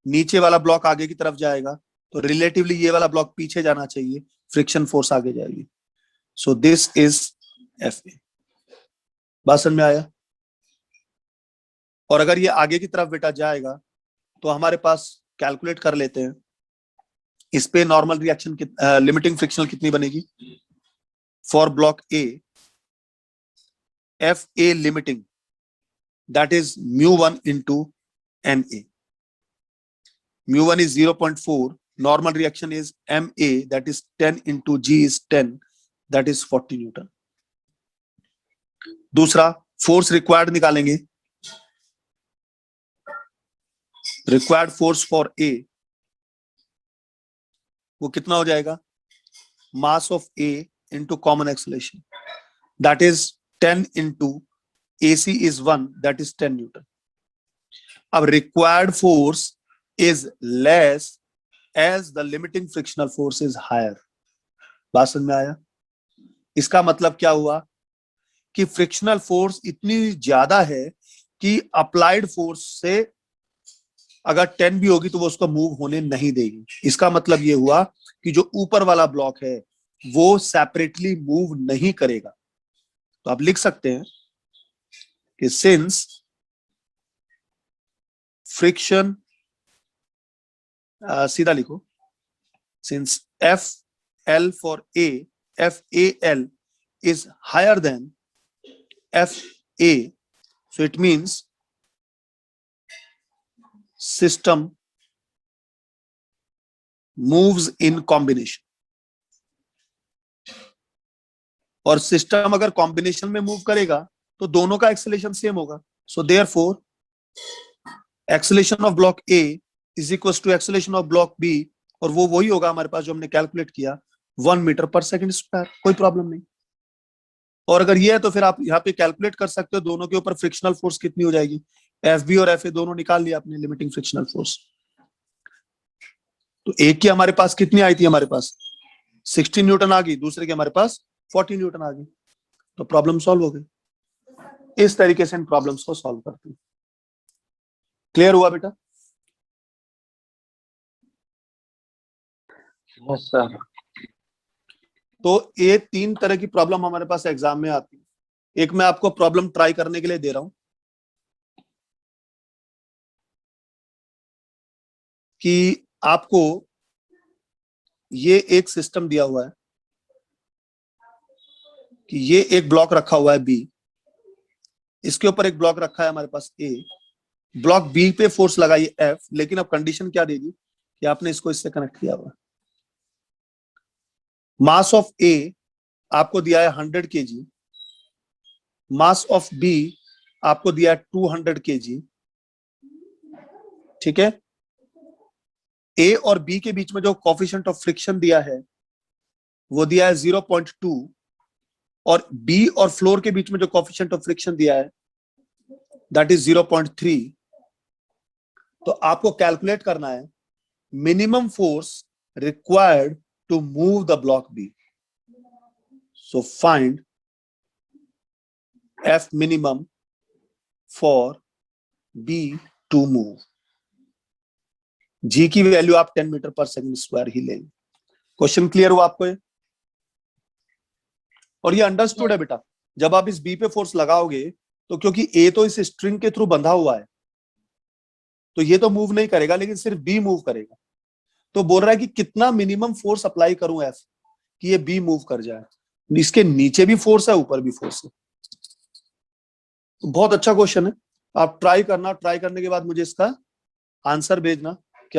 नीचे वाला ब्लॉक आगे की तरफ जाएगा तो रिलेटिवली ये वाला ब्लॉक पीछे जाना चाहिए, फ्रिक्शन फोर्स आगे जाएगी। सो दिस इज FA। बात समझ में आया? और अगर ये आगे की तरफ बेटा जाएगा तो हमारे पास कैलकुलेट कर लेते हैं, इस पे नॉर्मल रिएक्शन लिमिटिंग फ्रिक्शनल कितनी बनेगी for block A, FA limiting that is mu1 into NA. mu1 is 0.4, normal reaction is MA, that is 10 into G is 10, that is 40 Newton. दूसरा फोर्स रिक्वायर्ड निकालेंगे, रिक्वायर्ड फोर्स फॉर A वो कितना हो जाएगा, mass of A into common acceleration, that is 10 into AC is 1, that is 10 Newton. अब required force is less as the limiting frictional force is higher. बात समझ में आया? इसका मतलब क्या हुआ कि फ्रिक्शनल फोर्स इतनी ज्यादा है कि अप्लाइड फोर्स से अगर 10 भी होगी तो वो उसको मूव होने नहीं देगी। इसका मतलब ये हुआ कि जो ऊपर वाला ब्लॉक है वो सेपरेटली मूव नहीं करेगा। तो आप लिख सकते हैं कि सिंस फ्रिक्शन, सीधा लिखो, since FL for A, FAL is higher than FA, so it means system moves in combination. और सिस्टम अगर कॉम्बिनेशन में मूव करेगा तो दोनों का एक्सेलरेशन सेम होगा। So therefore acceleration of block A is equal to acceleration of block B, और वो वही होगा हमारे पास जो हमने कैलकुलेट किया, 1 मीटर पर सेकंड स्क्वायर। कोई प्रॉब्लम नहीं। और अगर ये है तो फिर आप यहाँ पे कैलकुलेट कर सकते हो दोनों के ऊपर फ्रिक्शनल फोर्स कितनी हो जाएगी। FB और FA दोनों निकाल लिया आपने लिमिटिंग फ्रिक्शनल फोर्स। तो एक की हमारे पास कितनी आई थी, हमारे पास 16 न्यूटन आ गई, दूसरे की हमारे पास 40 न्यूटन आ गई, तो प्रॉब्लम सॉल्व हो गई। इस तरीके से इन प्रॉब्लम्स को सॉल्व करते हैं। क्लियर हुआ बेटा? Yes sir. तो ये 3 तरह की प्रॉब्लम हमारे पास एग्जाम में आती है। एक मैं आपको प्रॉब्लम ट्राई करने के लिए दे रहा हूं कि आपको ये एक सिस्टम दिया हुआ है कि ये एक ब्लॉक रखा हुआ है B, इसके ऊपर एक ब्लॉक रखा है हमारे पास A, ब्लॉक B पे फोर्स लगाइए F, लेकिन अब कंडीशन क्या देगी कि आपने इसको इससे कनेक्ट किया हुआ। मास ऑफ A आपको दिया है 100 kg, मास ऑफ B आपको दिया है 200 kg। ठीक है, A और B के बीच में जो कोफिशिएंट ऑफ फ्रिक्शन दिया है वो दिया है 0.2, और B और फ्लोर के बीच में जो कोफिशिएंट ऑफ फ्रिक्शन दिया है दैट इज 0.3। तो आपको कैलकुलेट करना है minimum force required to move the block B। So find F minimum for B to move। G की वैल्यू आप 10 मीटर पर सेकंड स्क्वायर ही लेंगे। क्वेश्चन क्लियर हुआ आपको ये? और ये अंडरस्टूड है बेटा, जब आप इस बी पे फोर्स लगाओगे तो क्योंकि ए तो इस स्ट्रिंग के थ्रू बंधा हुआ है तो ये तो मूव नहीं करेगा, लेकिन सिर्फ बी मूव करेगा। तो बोल रहा है कि कितना मिनिमम फोर्स अप्लाई करूं एफ कि ये बी मूव कर जाए। इसके नीचे भी फोर्स है, ऊपर भी फोर्स है। तो बहुत अच्छा क्वेश्चन है, आप ट्राई करना, ट्राई करने के बाद मुझे इसका आंसर भेजना।